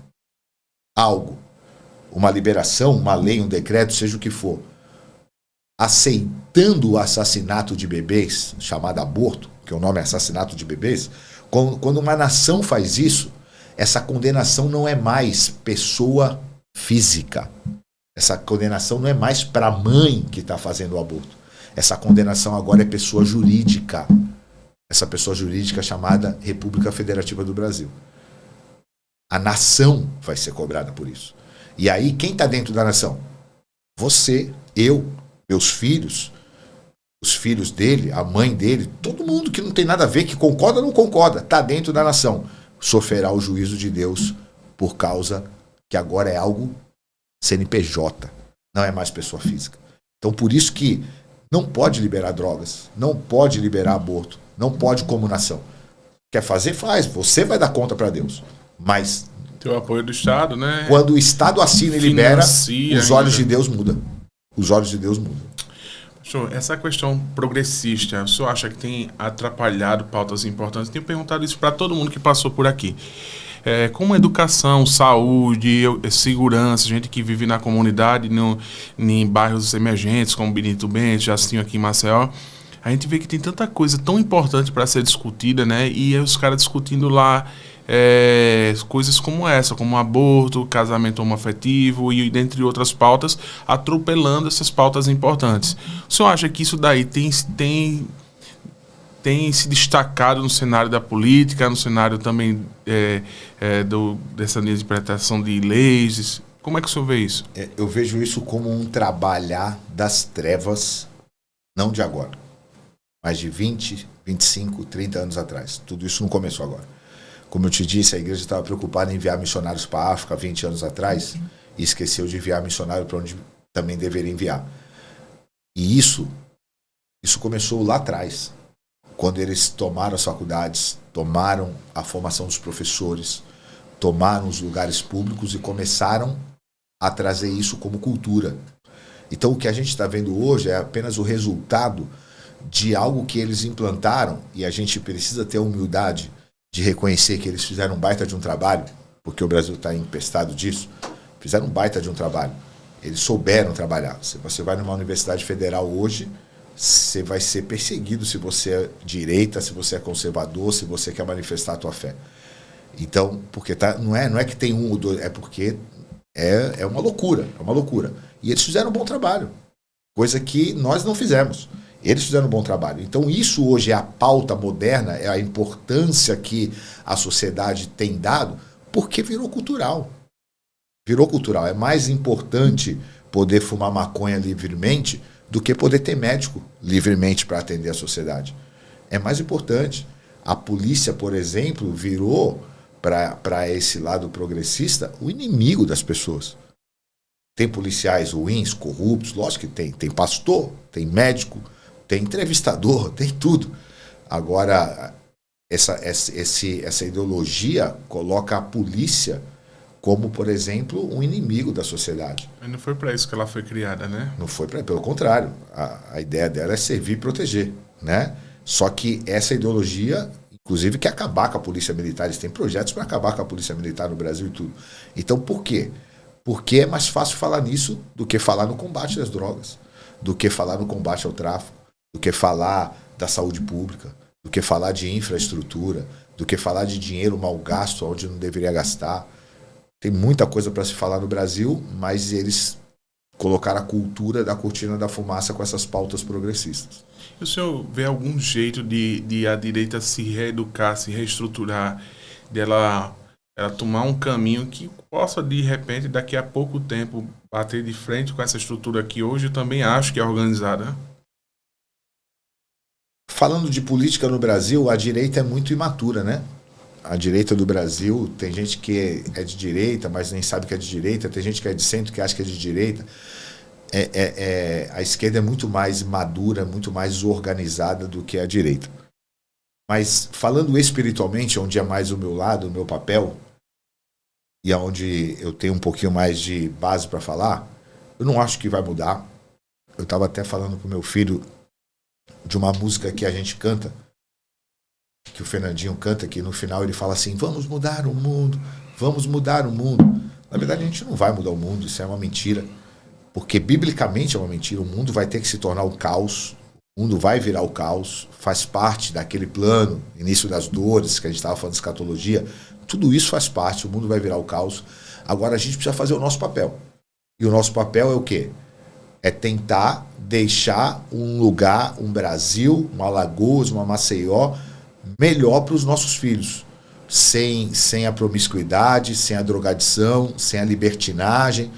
algo, uma liberação, uma lei, um decreto, seja o que for, aceitando o assassinato de bebês, chamado aborto, que o nome é assassinato de bebês, quando uma nação faz isso, essa condenação não é mais pessoa física. Essa condenação não é mais para a mãe que está fazendo o aborto. Essa condenação agora é pessoa jurídica. Essa pessoa jurídica chamada República Federativa do Brasil. A nação vai ser cobrada por isso. E aí, quem está dentro da nação? Você, eu, meus filhos, os filhos dele, a mãe dele, todo mundo que não tem nada a ver, que concorda ou não concorda, está dentro da nação. Sofrerá o juízo de Deus por causa que agora é algo CNPJ, não é mais pessoa física. Então, por isso que não pode liberar drogas, não pode liberar aborto, não pode como nação. Quer fazer? Faz. Você vai dar conta para Deus. Mas tem o apoio do Estado, né? Quando o Estado assina e libera, os olhos de Deus mudam. Os olhos de Deus mudam. Essa questão progressista, o senhor acha que tem atrapalhado pautas importantes? Tenho perguntado isso para todo mundo que passou por aqui. Como educação, saúde, segurança, gente que vive na comunidade, em bairros emergentes, como Benito Bento, Jacinho aqui em Maceió, a gente vê que tem tanta coisa tão importante para ser discutida, né? E os caras discutindo lá coisas como essa, como aborto, casamento homoafetivo e dentre outras pautas, atropelando essas pautas importantes. O senhor acha que isso daí tem se destacado no cenário da política, no cenário também dessa interpretação de leis? Como é que o senhor vê isso? Eu vejo isso como um trabalhar das trevas, não de agora, mas de 20, 25, 30 anos atrás. Tudo isso não começou agora. Como eu te disse, a igreja estava preocupada em enviar missionários para a África 20 anos atrás e esqueceu de enviar missionário para onde também deveria enviar. E isso começou lá atrás, quando eles tomaram as faculdades, tomaram a formação dos professores, tomaram os lugares públicos e começaram a trazer isso como cultura. Então o que a gente está vendo hoje é apenas o resultado de algo que eles implantaram, e a gente precisa ter a humildade de reconhecer que eles fizeram um baita de um trabalho, porque o Brasil está empestado disso, fizeram um baita de um trabalho. Eles souberam trabalhar. Se você vai numa universidade federal hoje, você vai ser perseguido se você é direita, se você é conservador, se você quer manifestar a tua fé. Então, porque não é que tem um ou dois, é porque é uma loucura, é uma loucura. E eles fizeram um bom trabalho, coisa que nós não fizemos. Eles fizeram um bom trabalho. Então isso hoje é a pauta moderna, é a importância que a sociedade tem dado, porque virou cultural. Virou cultural. É mais importante poder fumar maconha livremente do que poder ter médico livremente para atender a sociedade. É mais importante. A polícia, por exemplo, virou, para esse lado progressista, o inimigo das pessoas. Tem policiais ruins, corruptos, lógico que tem. Tem pastor, tem médico, tem entrevistador, tem tudo. Agora, essa ideologia coloca a polícia como, por exemplo, um inimigo da sociedade. Mas não foi para isso que ela foi criada, né? Não foi pelo contrário. A ideia dela é servir e proteger, né? Só que essa ideologia, inclusive, quer acabar com a polícia militar. Eles têm projetos para acabar com a polícia militar no Brasil e tudo. Então, por quê? Porque é mais fácil falar nisso do que falar no combate das drogas, do que falar no combate ao tráfico, do que falar da saúde pública, do que falar de infraestrutura, do que falar de dinheiro mal gasto onde não deveria gastar. Tem muita coisa para se falar no Brasil, mas eles colocaram a cultura da cortina da fumaça com essas pautas progressistas. E o senhor vê algum jeito de a direita se reeducar, se reestruturar, dela ela tomar um caminho que possa, de repente, daqui a pouco tempo, bater de frente com essa estrutura que hoje eu também acho que é organizada? Falando de política no Brasil, a direita é muito imatura, né? A direita do Brasil, tem gente que é de direita, mas nem sabe que é de direita, tem gente que é de centro que acha que é de direita. A esquerda é muito mais madura, muito mais organizada do que a direita. Mas falando espiritualmente, onde é mais o meu lado, o meu papel, e onde eu tenho um pouquinho mais de base para falar, eu não acho que vai mudar. Eu estava até falando com meu filho de uma música que a gente canta, que o Fernandinho canta, que no final ele fala assim: vamos mudar o mundo, vamos mudar o mundo. Na verdade, a gente não vai mudar o mundo, isso é uma mentira. Porque biblicamente é uma mentira. O mundo vai ter que se tornar o caos, o mundo vai virar o caos, faz parte daquele plano, início das dores, que a gente estava falando de escatologia. Tudo isso faz parte, o mundo vai virar o caos. Agora a gente precisa fazer o nosso papel. E o nosso papel é o quê? É tentar deixar um lugar, um Brasil, uma Alagoas, uma Maceió, melhor para os nossos filhos. Sem a promiscuidade, sem a drogadição, sem a libertinagem.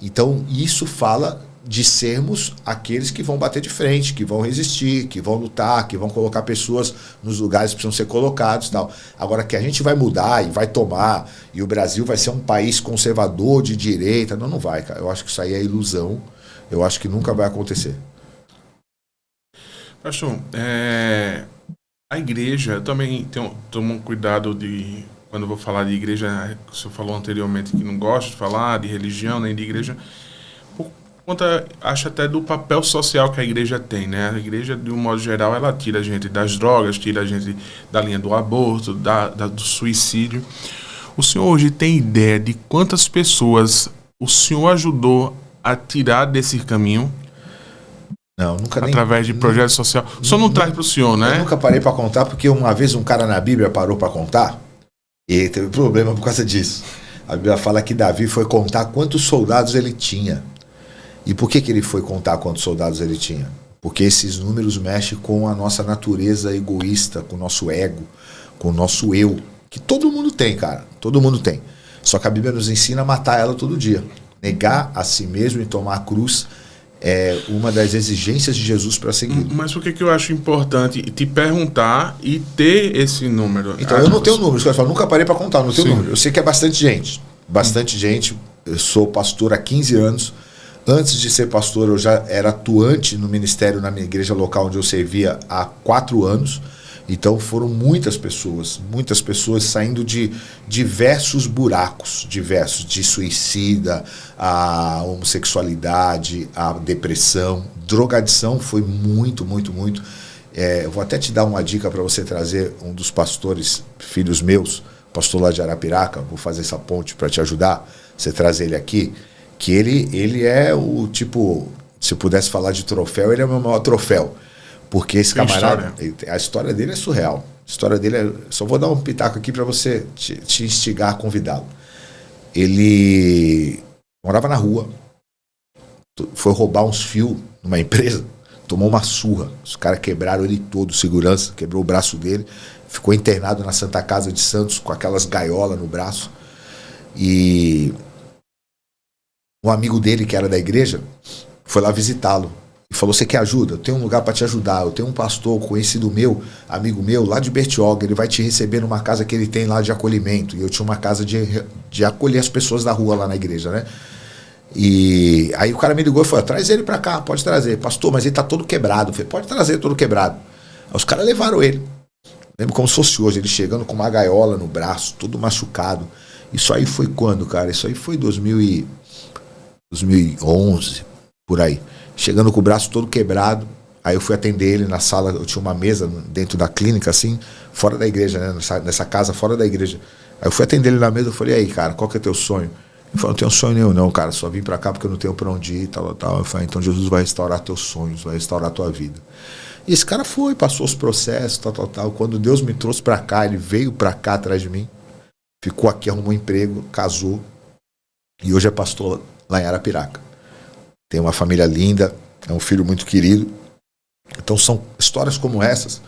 Então, isso fala de sermos aqueles que vão bater de frente, que vão resistir, que vão lutar, que vão colocar pessoas nos lugares que precisam ser colocados e tal. Agora, que a gente vai mudar e vai tomar, e o Brasil vai ser um país conservador de direita, não vai, cara. Eu acho que isso aí é ilusão. Eu acho que nunca vai acontecer. Pastor, a igreja, eu também tomo cuidado de, quando eu vou falar de igreja, o senhor falou anteriormente que não gosta de falar de religião nem de igreja, por conta, acho até do papel social que a igreja tem, né? A igreja, de um modo geral, ela tira a gente das drogas, tira a gente da linha do aborto, do suicídio. O senhor hoje tem ideia de quantas pessoas o senhor ajudou a tirar desse caminho? Não, nunca através de projeto social. O senhor não traz para o senhor, né? Eu nunca parei para contar, porque uma vez um cara na Bíblia parou para contar e teve problema por causa disso. A Bíblia fala que Davi foi contar quantos soldados ele tinha. E por que ele foi contar quantos soldados ele tinha? Porque esses números mexem com a nossa natureza egoísta, com o nosso ego, com o nosso eu, que todo mundo tem, cara. Todo mundo tem. Só que a Bíblia nos ensina a matar ela todo dia. Negar a si mesmo e tomar a cruz é uma das exigências de Jesus para seguir. Mas por que eu acho importante te perguntar e ter esse número? Então, eu não tenho números, eu nunca parei para contar, não tenho número. Eu sei que é bastante gente. Gente. Eu sou pastor há 15 anos. Antes de ser pastor, eu já era atuante no ministério na minha igreja local, onde eu servia há 4 anos. Então foram muitas pessoas saindo de diversos buracos, de suicida, a homossexualidade, a depressão, drogadição foi muito. Eu vou até te dar uma dica para você trazer um dos pastores, filhos meus, pastor lá de Arapiraca, vou fazer essa ponte para te ajudar, você trazer ele aqui, que ele é o tipo, se eu pudesse falar de troféu, ele é o meu maior troféu. Porque esse camarada, a história dele é surreal. A história dele só vou dar um pitaco aqui para você te instigar a convidá-lo. Ele morava na rua, foi roubar uns fios numa empresa, tomou uma surra. Os caras quebraram ele todo, segurança, quebrou o braço dele, ficou internado na Santa Casa de Santos com aquelas gaiolas no braço. E um amigo dele, que era da igreja, foi lá visitá-lo. E falou, você quer ajuda? Eu tenho um lugar para te ajudar. Eu tenho um pastor conhecido meu, amigo meu, lá de Bertioga. Ele vai te receber numa casa que ele tem lá de acolhimento. E eu tinha uma casa de acolher as pessoas da rua lá na igreja, né? E aí o cara me ligou e falou, traz ele para cá, pode trazer. Pastor, mas ele tá todo quebrado. Eu falei, pode trazer todo quebrado. Aí os caras levaram ele. Lembro como se fosse hoje, ele chegando com uma gaiola no braço, todo machucado. Isso aí foi quando, cara? Isso aí foi 2011, por aí. Chegando com o braço todo quebrado, aí eu fui atender ele na sala, eu tinha uma mesa dentro da clínica, assim, fora da igreja, né? Nessa casa, fora da igreja. Aí eu fui atender ele na mesa, eu falei, aí, cara, qual que é teu sonho? Ele falou, não tenho sonho nenhum não, cara, só vim pra cá porque eu não tenho pra onde ir, tal. Eu falei, então Jesus vai restaurar teus sonhos, vai restaurar tua vida. E esse cara foi, passou os processos, tal. Quando Deus me trouxe pra cá, ele veio pra cá atrás de mim, ficou aqui, arrumou um emprego, casou, e hoje é pastor lá em Arapiraca. Tem uma família linda, é um filho muito querido. Então são histórias como essas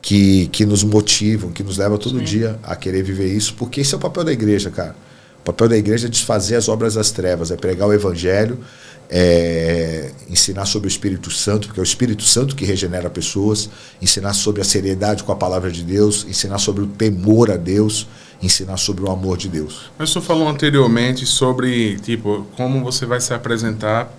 que nos motivam, que nos levam todo dia a querer viver isso, porque esse é o papel da igreja, cara. O papel da igreja é desfazer as obras das trevas, é pregar o evangelho, é ensinar sobre o Espírito Santo, porque é o Espírito Santo que regenera pessoas, ensinar sobre a seriedade com a palavra de Deus, ensinar sobre o temor a Deus, ensinar sobre o amor de Deus. Mas o senhor falou anteriormente sobre, tipo, como você vai se apresentar,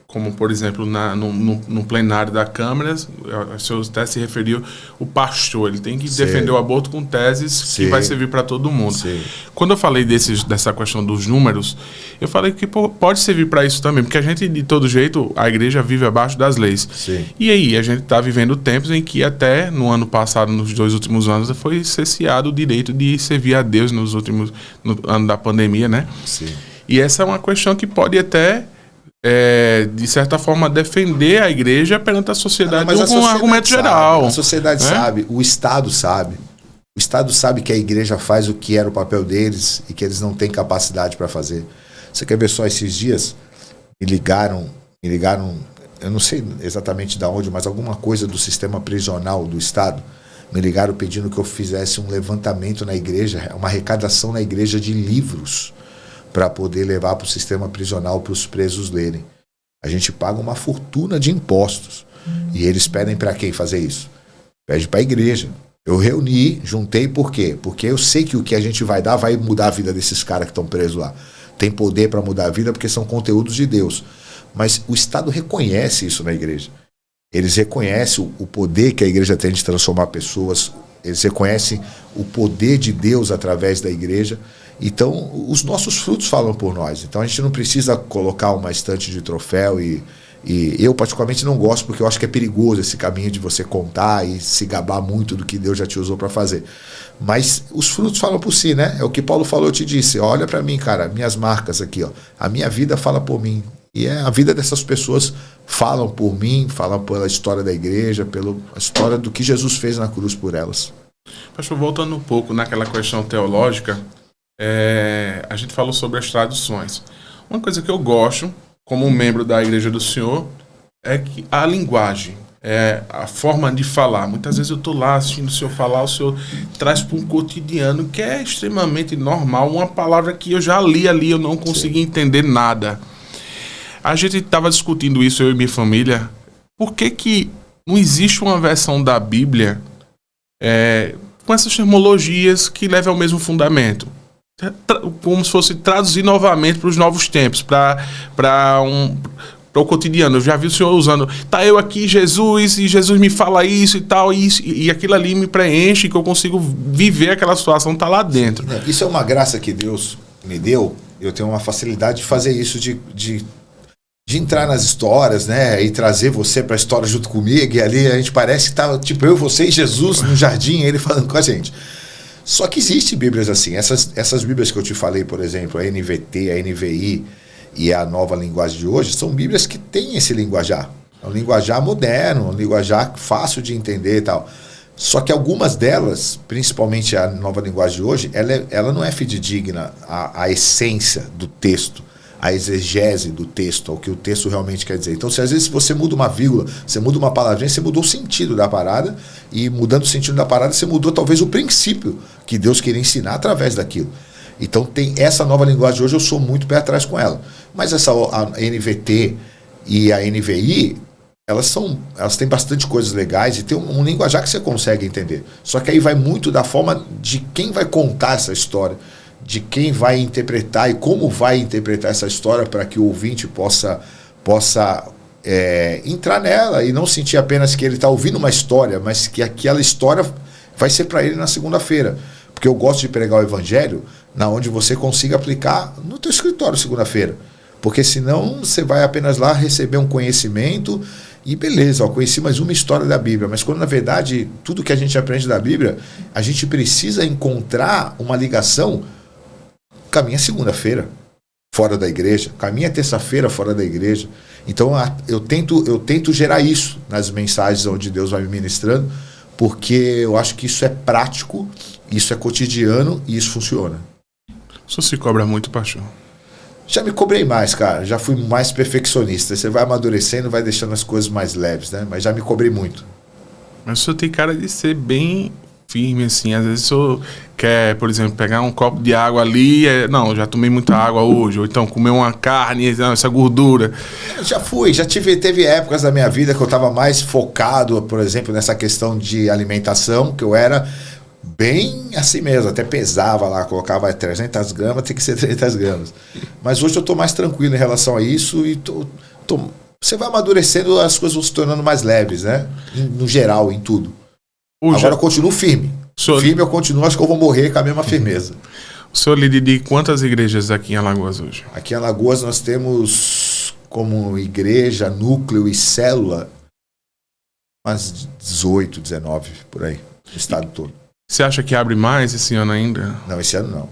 como, por exemplo, no plenário da Câmara, o senhor até se referiu, o pastor, ele tem que defender o aborto com teses que vai servir para todo mundo. Sim. Quando eu falei dessa questão dos números, eu falei que pode servir para isso também, porque a gente, de todo jeito, a igreja vive abaixo das leis. Sim. E aí, a gente está vivendo tempos em que até no ano passado, nos 2 últimos anos, foi cesseado o direito de servir a Deus no ano da pandemia, né? Sim. E essa é uma questão que pode até... de certa forma, defender a igreja perante a sociedade com um argumento geral. A sociedade sabe, o Estado sabe. O Estado sabe que a igreja faz o que era o papel deles e que eles não têm capacidade para fazer. Você quer ver só esses dias? Me ligaram, eu não sei exatamente de onde, mas alguma coisa do sistema prisional do Estado. Me ligaram pedindo que eu fizesse um levantamento na igreja, uma arrecadação na igreja de livros, para poder levar para o sistema prisional para os presos lerem. A gente paga uma fortuna de impostos. E eles pedem para quem fazer isso? Pede para a igreja. Eu reuni, juntei, por quê? Porque eu sei que o que a gente vai dar vai mudar a vida desses caras que estão presos lá. Tem poder para mudar a vida porque são conteúdos de Deus. Mas o Estado reconhece isso na igreja. Eles reconhecem o poder que a igreja tem de transformar pessoas. Eles reconhecem o poder de Deus através da igreja. Então, os nossos frutos falam por nós. Então, a gente não precisa colocar uma estante de troféu e eu, particularmente, não gosto, porque eu acho que é perigoso esse caminho de você contar e se gabar muito do que Deus já te usou para fazer. Mas os frutos falam por si, né? É o que Paulo falou, eu te disse. Olha para mim, cara, minhas marcas aqui, ó. A minha vida fala por mim. E a vida dessas pessoas falam por mim, falam pela história da igreja, pela história do que Jesus fez na cruz por elas. Pastor, voltando um pouco naquela questão teológica, a gente falou sobre as traduções. Uma coisa que eu gosto, como membro da Igreja do Senhor, é que a linguagem, a forma de falar. Muitas vezes eu estou lá assistindo o Senhor falar, o Senhor traz para um cotidiano que é extremamente normal, uma palavra que eu já li ali, eu não consegui entender nada. A gente estava discutindo isso, eu e minha família. Por que não existe uma versão da Bíblia com essas terminologias que levem ao mesmo fundamento? Como se fosse traduzir novamente para os novos tempos, para o cotidiano. Eu já vi o senhor usando, tá eu aqui, Jesus, e Jesus me fala isso e tal, e aquilo ali me preenche, que eu consigo viver aquela situação, tá lá dentro. Isso é uma graça que Deus me deu. Eu tenho uma facilidade de fazer isso, de entrar nas histórias, né, e trazer você para a história junto comigo, e ali a gente parece que tá, tipo, eu, você e Jesus no jardim, ele falando com a gente. Só que existem Bíblias assim, essas Bíblias que eu te falei, por exemplo, a NVT, a NVI e a Nova Linguagem de hoje, são Bíblias que têm esse linguajar. É um linguajar moderno, um linguajar fácil de entender e tal. Só que algumas delas, principalmente a Nova Linguagem de hoje, ela não é fidedigna à essência do texto, à exegese do texto, ao que o texto realmente quer dizer. Então, se às vezes você muda uma vírgula, você muda uma palavrinha, você mudou o sentido da parada, e mudando o sentido da parada, você mudou talvez o princípio que Deus queria ensinar através daquilo. Então, tem essa Nova Linguagem de hoje, eu sou muito pé atrás com ela. Mas a NVT e a NVI, elas têm bastante coisas legais e tem um linguajar que você consegue entender. Só que aí vai muito da forma de quem vai contar essa história, de quem vai interpretar e como vai interpretar essa história para que o ouvinte possa entrar nela e não sentir apenas que ele está ouvindo uma história, mas que aquela história vai ser para ele na segunda-feira. Porque eu gosto de pregar o evangelho na onde você consiga aplicar no teu escritório segunda-feira. Porque senão você vai apenas lá receber um conhecimento e beleza, conheci mais uma história da Bíblia. Mas quando na verdade tudo que a gente aprende da Bíblia, a gente precisa encontrar uma ligação com a minha segunda-feira fora da igreja, com a minha terça-feira fora da igreja. Então eu tento gerar isso nas mensagens onde Deus vai me ministrando, porque eu acho que isso é prático, isso é cotidiano e isso funciona. O senhor se cobra muito, pastor? Já me cobrei mais, cara. Já fui mais perfeccionista. Você vai amadurecendo, vai deixando as coisas mais leves, né? Mas já me cobrei muito. Mas o senhor tem cara de ser bem firme, assim. Às vezes o senhor quer, por exemplo, pegar um copo de água ali, não, já tomei muita água hoje. Ou então comer uma carne, não, essa gordura. Teve épocas da minha vida que eu estava mais focado, por exemplo, nessa questão de alimentação, que eu era bem assim mesmo, até pesava lá, colocava 300 gramas, tem que ser 300 gramas. Mas hoje eu estou mais tranquilo em relação a isso e você vai amadurecendo, as coisas vão se tornando mais leves, né? No geral, em tudo. Agora eu continuo firme. Firme eu continuo, acho que eu vou morrer com a mesma firmeza. O senhor lida de quantas igrejas aqui em Alagoas hoje? Aqui em Alagoas nós temos como igreja, núcleo e célula umas 18, 19 por aí, no estado todo. Você acha que abre mais esse ano ainda? Não, esse ano não.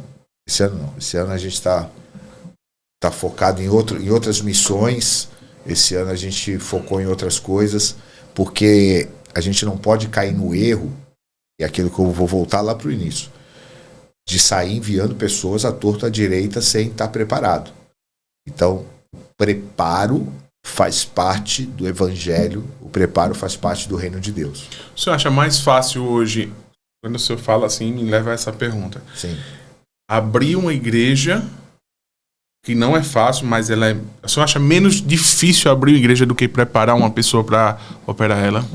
Esse ano a gente está focado em outras missões. Esse ano a gente focou em outras coisas, porque a gente não pode cair no erro, e aquilo que eu vou voltar lá para o início, de sair enviando pessoas à torta à direita sem estar preparado. Então, preparo faz parte do evangelho, o preparo faz parte do reino de Deus. O senhor acha mais fácil hoje, quando o senhor fala assim, me leva a essa pergunta. Sim. Abrir uma igreja, que não é fácil, mas ela o senhor acha menos difícil abrir uma igreja do que preparar uma pessoa para operar ela?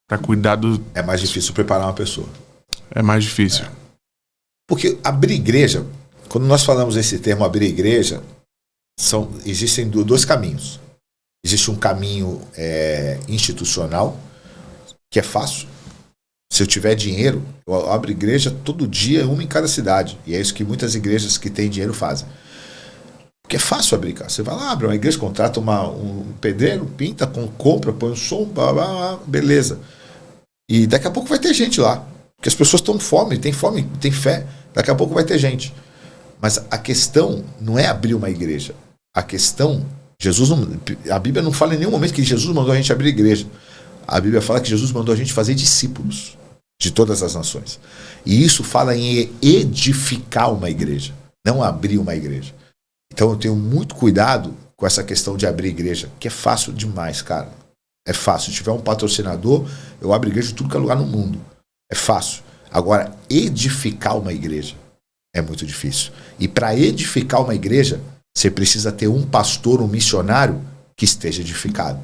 Para cuidar do... É mais difícil preparar uma pessoa. É mais difícil. Porque abrir igreja, quando nós falamos esse termo abrir igreja, existem dois caminhos. Existe um caminho institucional, que é fácil. Se eu tiver dinheiro, eu abro igreja todo dia, uma em cada cidade. E é isso que muitas igrejas que têm dinheiro fazem. Porque é fácil abrir, cara. Você vai lá, abre uma igreja, contrata um pedreiro, pinta, compra, põe um som, blá, blá, blá, beleza. E daqui a pouco vai ter gente lá. Porque as pessoas estão fome, tem fé. Daqui a pouco vai ter gente. Mas a questão não é abrir uma igreja. A questão, a Bíblia não fala em nenhum momento que Jesus mandou a gente abrir igreja. A Bíblia fala que Jesus mandou a gente fazer discípulos de todas as nações. E isso fala em edificar uma igreja, não abrir uma igreja. Então eu tenho muito cuidado com essa questão de abrir igreja, que é fácil demais, cara. É fácil. Se tiver um patrocinador, eu abro igreja em tudo que é lugar no mundo. É fácil. Agora, edificar uma igreja é muito difícil. E para edificar uma igreja, Você precisa ter um pastor, um missionário que esteja edificado.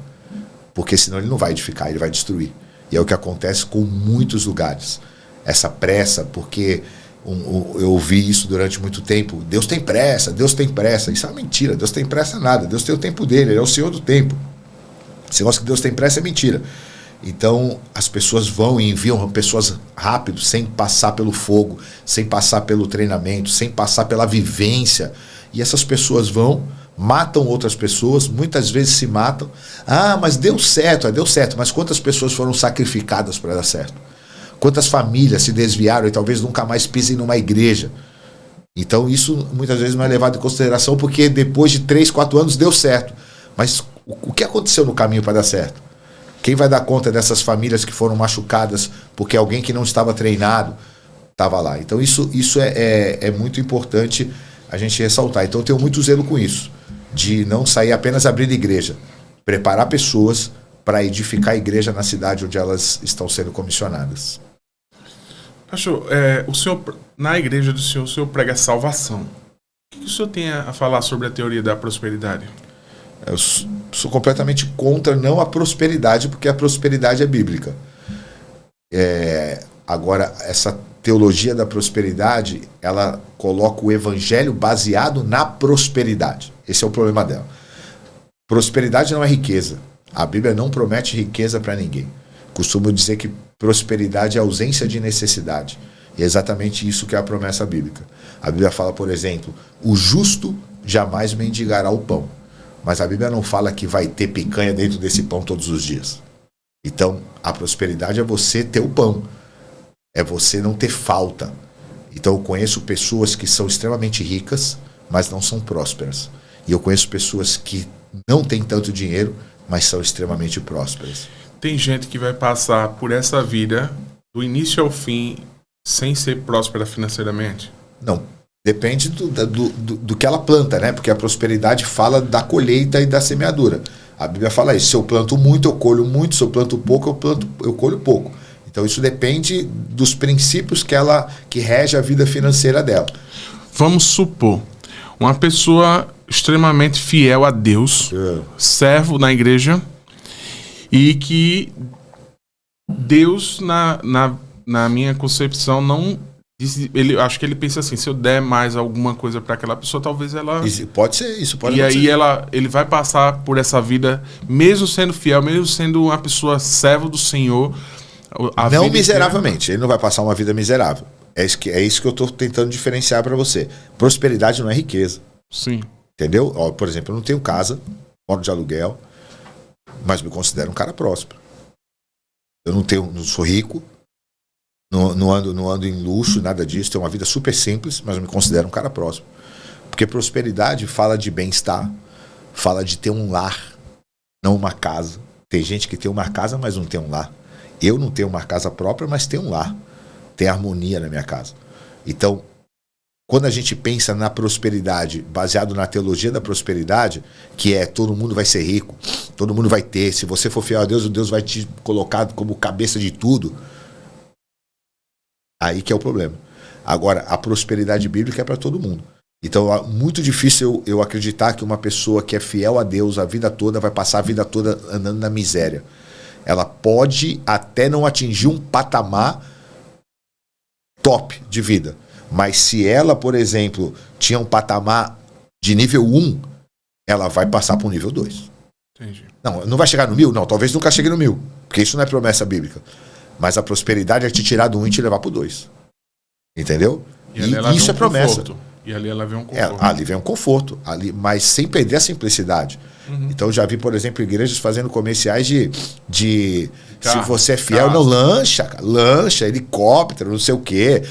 Porque senão ele não vai edificar, ele vai destruir. E é o que acontece com muitos lugares. Essa pressa, porque eu ouvi isso durante muito tempo. Deus tem pressa, Deus tem pressa. Isso é uma mentira, Deus tem pressa nada. Deus tem o tempo dele, ele é o Senhor do tempo. Esse negócio que Deus tem pressa é mentira. Então as pessoas vão e enviam pessoas rápido, sem passar pelo fogo, sem passar pelo treinamento, sem passar pela vivência. E essas pessoas vão, matam outras pessoas, muitas vezes se matam. Ah, mas deu certo, mas quantas pessoas foram sacrificadas para dar certo? Quantas famílias se desviaram e talvez nunca mais pisem numa igreja? Então isso muitas vezes não é levado em consideração, porque depois de 3, 4 anos deu certo. Mas o que aconteceu no caminho para dar certo? Quem vai dar conta dessas famílias que foram machucadas porque alguém que não estava treinado estava lá? Então isso é muito importante a gente ressaltar. Então eu tenho muito zelo com isso, de não sair apenas abrindo igreja, preparar pessoas para edificar a igreja na cidade onde elas estão sendo comissionadas. Pastor, o senhor, na igreja do senhor, o senhor prega salvação. O que o senhor tem a falar sobre a teoria da prosperidade? Eu sou completamente contra não a prosperidade, porque a prosperidade é bíblica. Agora, essa teologia da prosperidade, ela coloca o evangelho baseado na prosperidade. Esse é o problema dela. Prosperidade não é riqueza. A Bíblia não promete riqueza para ninguém. Costumo dizer que prosperidade é ausência de necessidade. E é exatamente isso que é a promessa bíblica. A Bíblia fala, por exemplo, o justo jamais mendigará o pão. Mas a Bíblia não fala que vai ter picanha dentro desse pão todos os dias. Então, a prosperidade é você ter o pão. É você não ter falta. Então, eu conheço pessoas que são extremamente ricas, mas não são prósperas. E eu conheço pessoas que não têm tanto dinheiro, mas são extremamente prósperas. Tem gente que vai passar por essa vida, do início ao fim, sem ser próspera financeiramente? Não. Depende do que ela planta, né? Porque a prosperidade fala da colheita e da semeadura. A Bíblia fala isso. Se eu planto muito, eu colho muito. Se eu planto pouco, eu colho pouco. Então isso depende dos princípios que rege a vida financeira dela. Vamos supor, uma pessoa extremamente fiel a Deus, servo na igreja, e que Deus, na minha concepção, não... acho que ele pensa assim, se eu der mais alguma coisa para aquela pessoa, talvez ela... Pode ser, isso pode e acontecer. Aí ele vai passar por essa vida, mesmo sendo fiel, mesmo sendo uma pessoa servo do Senhor... Não miseravelmente, ele não vai passar uma vida miserável. É isso que eu estou tentando diferenciar para você. Prosperidade não é riqueza. Sim. Entendeu? Ó, por exemplo, eu não tenho casa, moro de aluguel, mas me considero um cara próspero. Eu não sou rico, não ando em luxo, nada disso, tenho uma vida super simples, mas eu me considero um cara próspero. Porque prosperidade fala de bem-estar, fala de ter um lar, não uma casa. Tem gente que tem uma casa, mas não tem um lar. Eu não tenho uma casa própria, mas tenho um lar. Tem harmonia na minha casa. Então, quando a gente pensa na prosperidade, baseado na teologia da prosperidade, que é todo mundo vai ser rico, todo mundo vai ter, se você for fiel a Deus, Deus vai te colocar como cabeça de tudo. Aí que é o problema. Agora, a prosperidade bíblica é para todo mundo. Então, é muito difícil eu acreditar que uma pessoa que é fiel a Deus a vida toda vai passar a vida toda andando na miséria. Ela pode até não atingir um patamar top de vida. Mas se ela, por exemplo, tinha um patamar de nível 1, ela vai passar para o nível 2. Entendi. Não vai chegar no 1000? Não, talvez nunca chegue no 1000. Porque isso não é promessa bíblica. Mas a prosperidade é te tirar do 1 e te levar para o 2. Entendeu? E isso é promessa. E ali ela vê um conforto. Ali vem um conforto, mas sem perder a simplicidade. Uhum. Então já vi, por exemplo, igrejas fazendo comerciais de Carro, se você é fiel, não lancha, helicóptero, não sei o quê.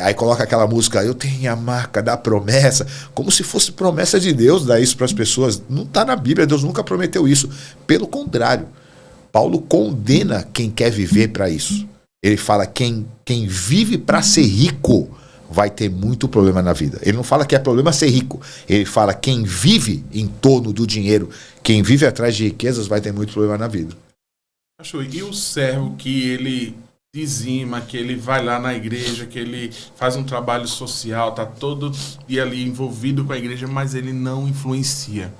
Aí coloca aquela música, eu tenho a marca da promessa, como se fosse promessa de Deus dar isso para as pessoas. Não está na Bíblia, Deus nunca prometeu isso. Pelo contrário, Paulo condena quem quer viver para isso. Ele fala, quem vive para ser rico vai ter muito problema na vida. Ele não fala que é problema ser rico. Ele fala quem vive em torno do dinheiro, quem vive atrás de riquezas vai ter muito problema na vida. E o servo que ele dizima, que ele vai lá na igreja, que ele faz um trabalho social, tá todo dia ali envolvido com a igreja, mas ele não influencia.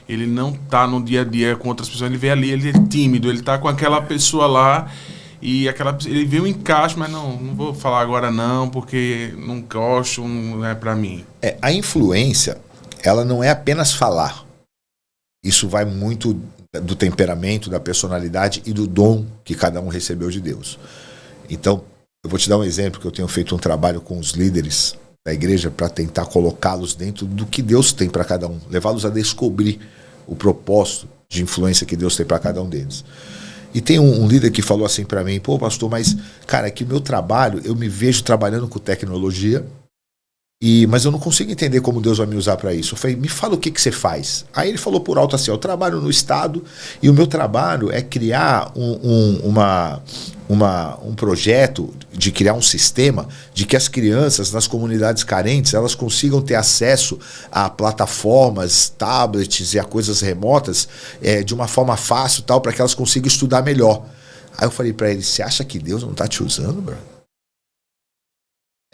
Ele não tá no dia a dia com outras pessoas, ele vê ali, ele é tímido, ele tá com aquela pessoa lá e ele vê um encaixe, mas não vou falar agora não, porque não gosto, não é para mim. A influência, ela não é apenas falar. Isso vai muito do temperamento, da personalidade e do dom que cada um recebeu de Deus. Então, eu vou te dar um exemplo, que eu tenho feito um trabalho com os líderes da igreja para tentar colocá-los dentro do que Deus tem para cada um, levá-los a descobrir o propósito de influência que Deus tem para cada um deles. E tem um líder que falou assim para mim, pô, pastor, mas, cara, é que o meu trabalho, eu me vejo trabalhando com tecnologia, mas eu não consigo entender como Deus vai me usar para isso. Eu falei, me fala o que você faz. Aí ele falou por alto assim, eu trabalho no Estado e o meu trabalho é criar um projeto, de criar um sistema de que as crianças nas comunidades carentes, elas consigam ter acesso a plataformas, tablets e a coisas remotas de uma forma fácil, tal, para que elas consigam estudar melhor. Aí eu falei para ele, você acha que Deus não está te usando, bro?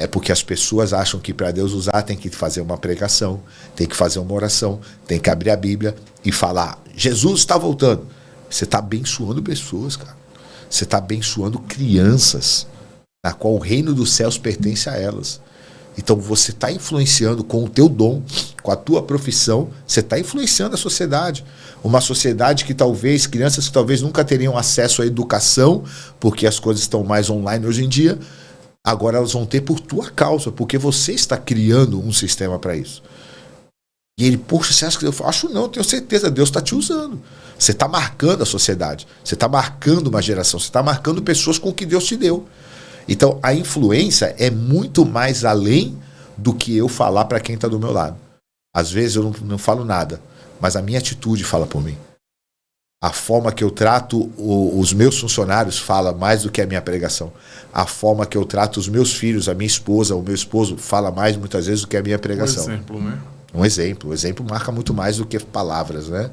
É porque as pessoas acham que para Deus usar tem que fazer uma pregação, tem que fazer uma oração, tem que abrir a Bíblia e falar, Jesus está voltando. Você está abençoando pessoas, cara. Você está abençoando crianças, na qual o reino dos céus pertence a elas. Então você está influenciando com o teu dom, com a tua profissão, você está influenciando a sociedade. Uma sociedade que talvez, crianças que talvez nunca teriam acesso à educação, porque as coisas estão mais online hoje em dia, agora elas vão ter por tua causa, porque você está criando um sistema para isso. E ele, poxa, você acha que eu acho não, tenho certeza, Deus está te usando. Você está marcando a sociedade, você está marcando uma geração, você está marcando pessoas com o que Deus te deu. Então a influência é muito mais além do que eu falar para quem está do meu lado. Às vezes eu não falo nada, mas a minha atitude fala por mim. A forma que eu trato os meus funcionários fala mais do que a minha pregação. A forma que eu trato os meus filhos, a minha esposa, o meu esposo, fala mais muitas vezes do que a minha pregação. Um exemplo, né? Um exemplo. O exemplo marca muito mais do que palavras, né?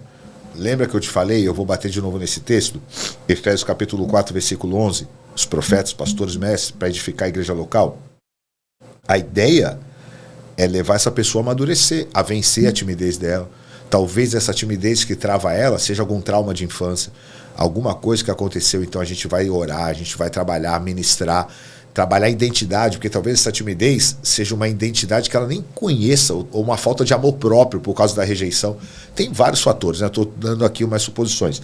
Lembra que eu te falei, eu vou bater de novo nesse texto, Efésios capítulo 4, versículo 11, os profetas, pastores, mestres, para edificar a igreja local? A ideia é levar essa pessoa a amadurecer, a vencer a timidez dela. Talvez essa timidez que trava ela seja algum trauma de infância, alguma coisa que aconteceu, então a gente vai orar, a gente vai trabalhar, ministrar, trabalhar a identidade, porque talvez essa timidez seja uma identidade que ela nem conheça, ou uma falta de amor próprio por causa da rejeição. Tem vários fatores, né? Estou dando aqui umas suposições.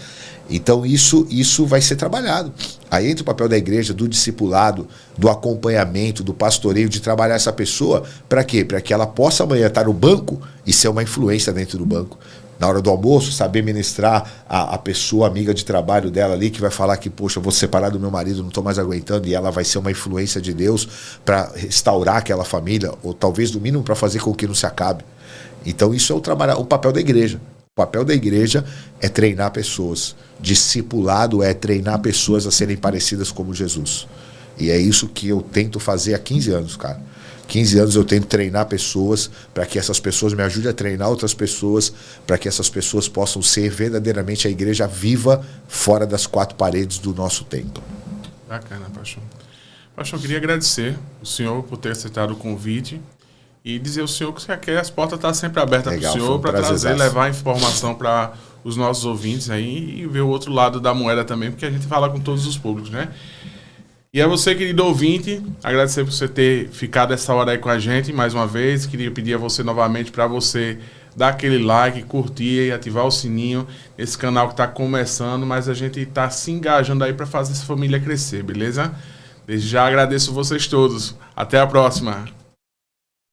Então isso vai ser trabalhado. Aí entra o papel da igreja, do discipulado, do acompanhamento, do pastoreio, de trabalhar essa pessoa. Para quê? Para que ela possa amanhã estar no banco e ser uma influência dentro do banco. Na hora do almoço, saber ministrar a pessoa amiga de trabalho dela ali, que vai falar que, poxa, eu vou separar do meu marido, não estou mais aguentando, e ela vai ser uma influência de Deus para restaurar aquela família, ou talvez no mínimo para fazer com que não se acabe. Então isso é o papel da igreja. O papel da igreja é treinar pessoas. Discipulado é treinar pessoas a serem parecidas como Jesus. E é isso que eu tento fazer há 15 anos, cara. 15 anos eu tento treinar pessoas para que essas pessoas me ajudem a treinar outras pessoas, para que essas pessoas possam ser verdadeiramente a igreja viva fora das quatro paredes do nosso templo. Bacana, Pastor. Pastor, eu queria agradecer o senhor por ter aceitado o convite e dizer ao senhor que as portas estão sempre abertas para o senhor, para trazer, levar informação para os nossos ouvintes aí e ver o outro lado da moeda também, porque a gente fala com todos os públicos, né? E a você, querido ouvinte, agradecer por você ter ficado essa hora aí com a gente mais uma vez. Queria pedir a você novamente para você dar aquele like, curtir e ativar o sininho. Esse canal que está começando, mas a gente está se engajando aí para fazer essa família crescer, beleza? Desde já agradeço vocês todos. Até a próxima.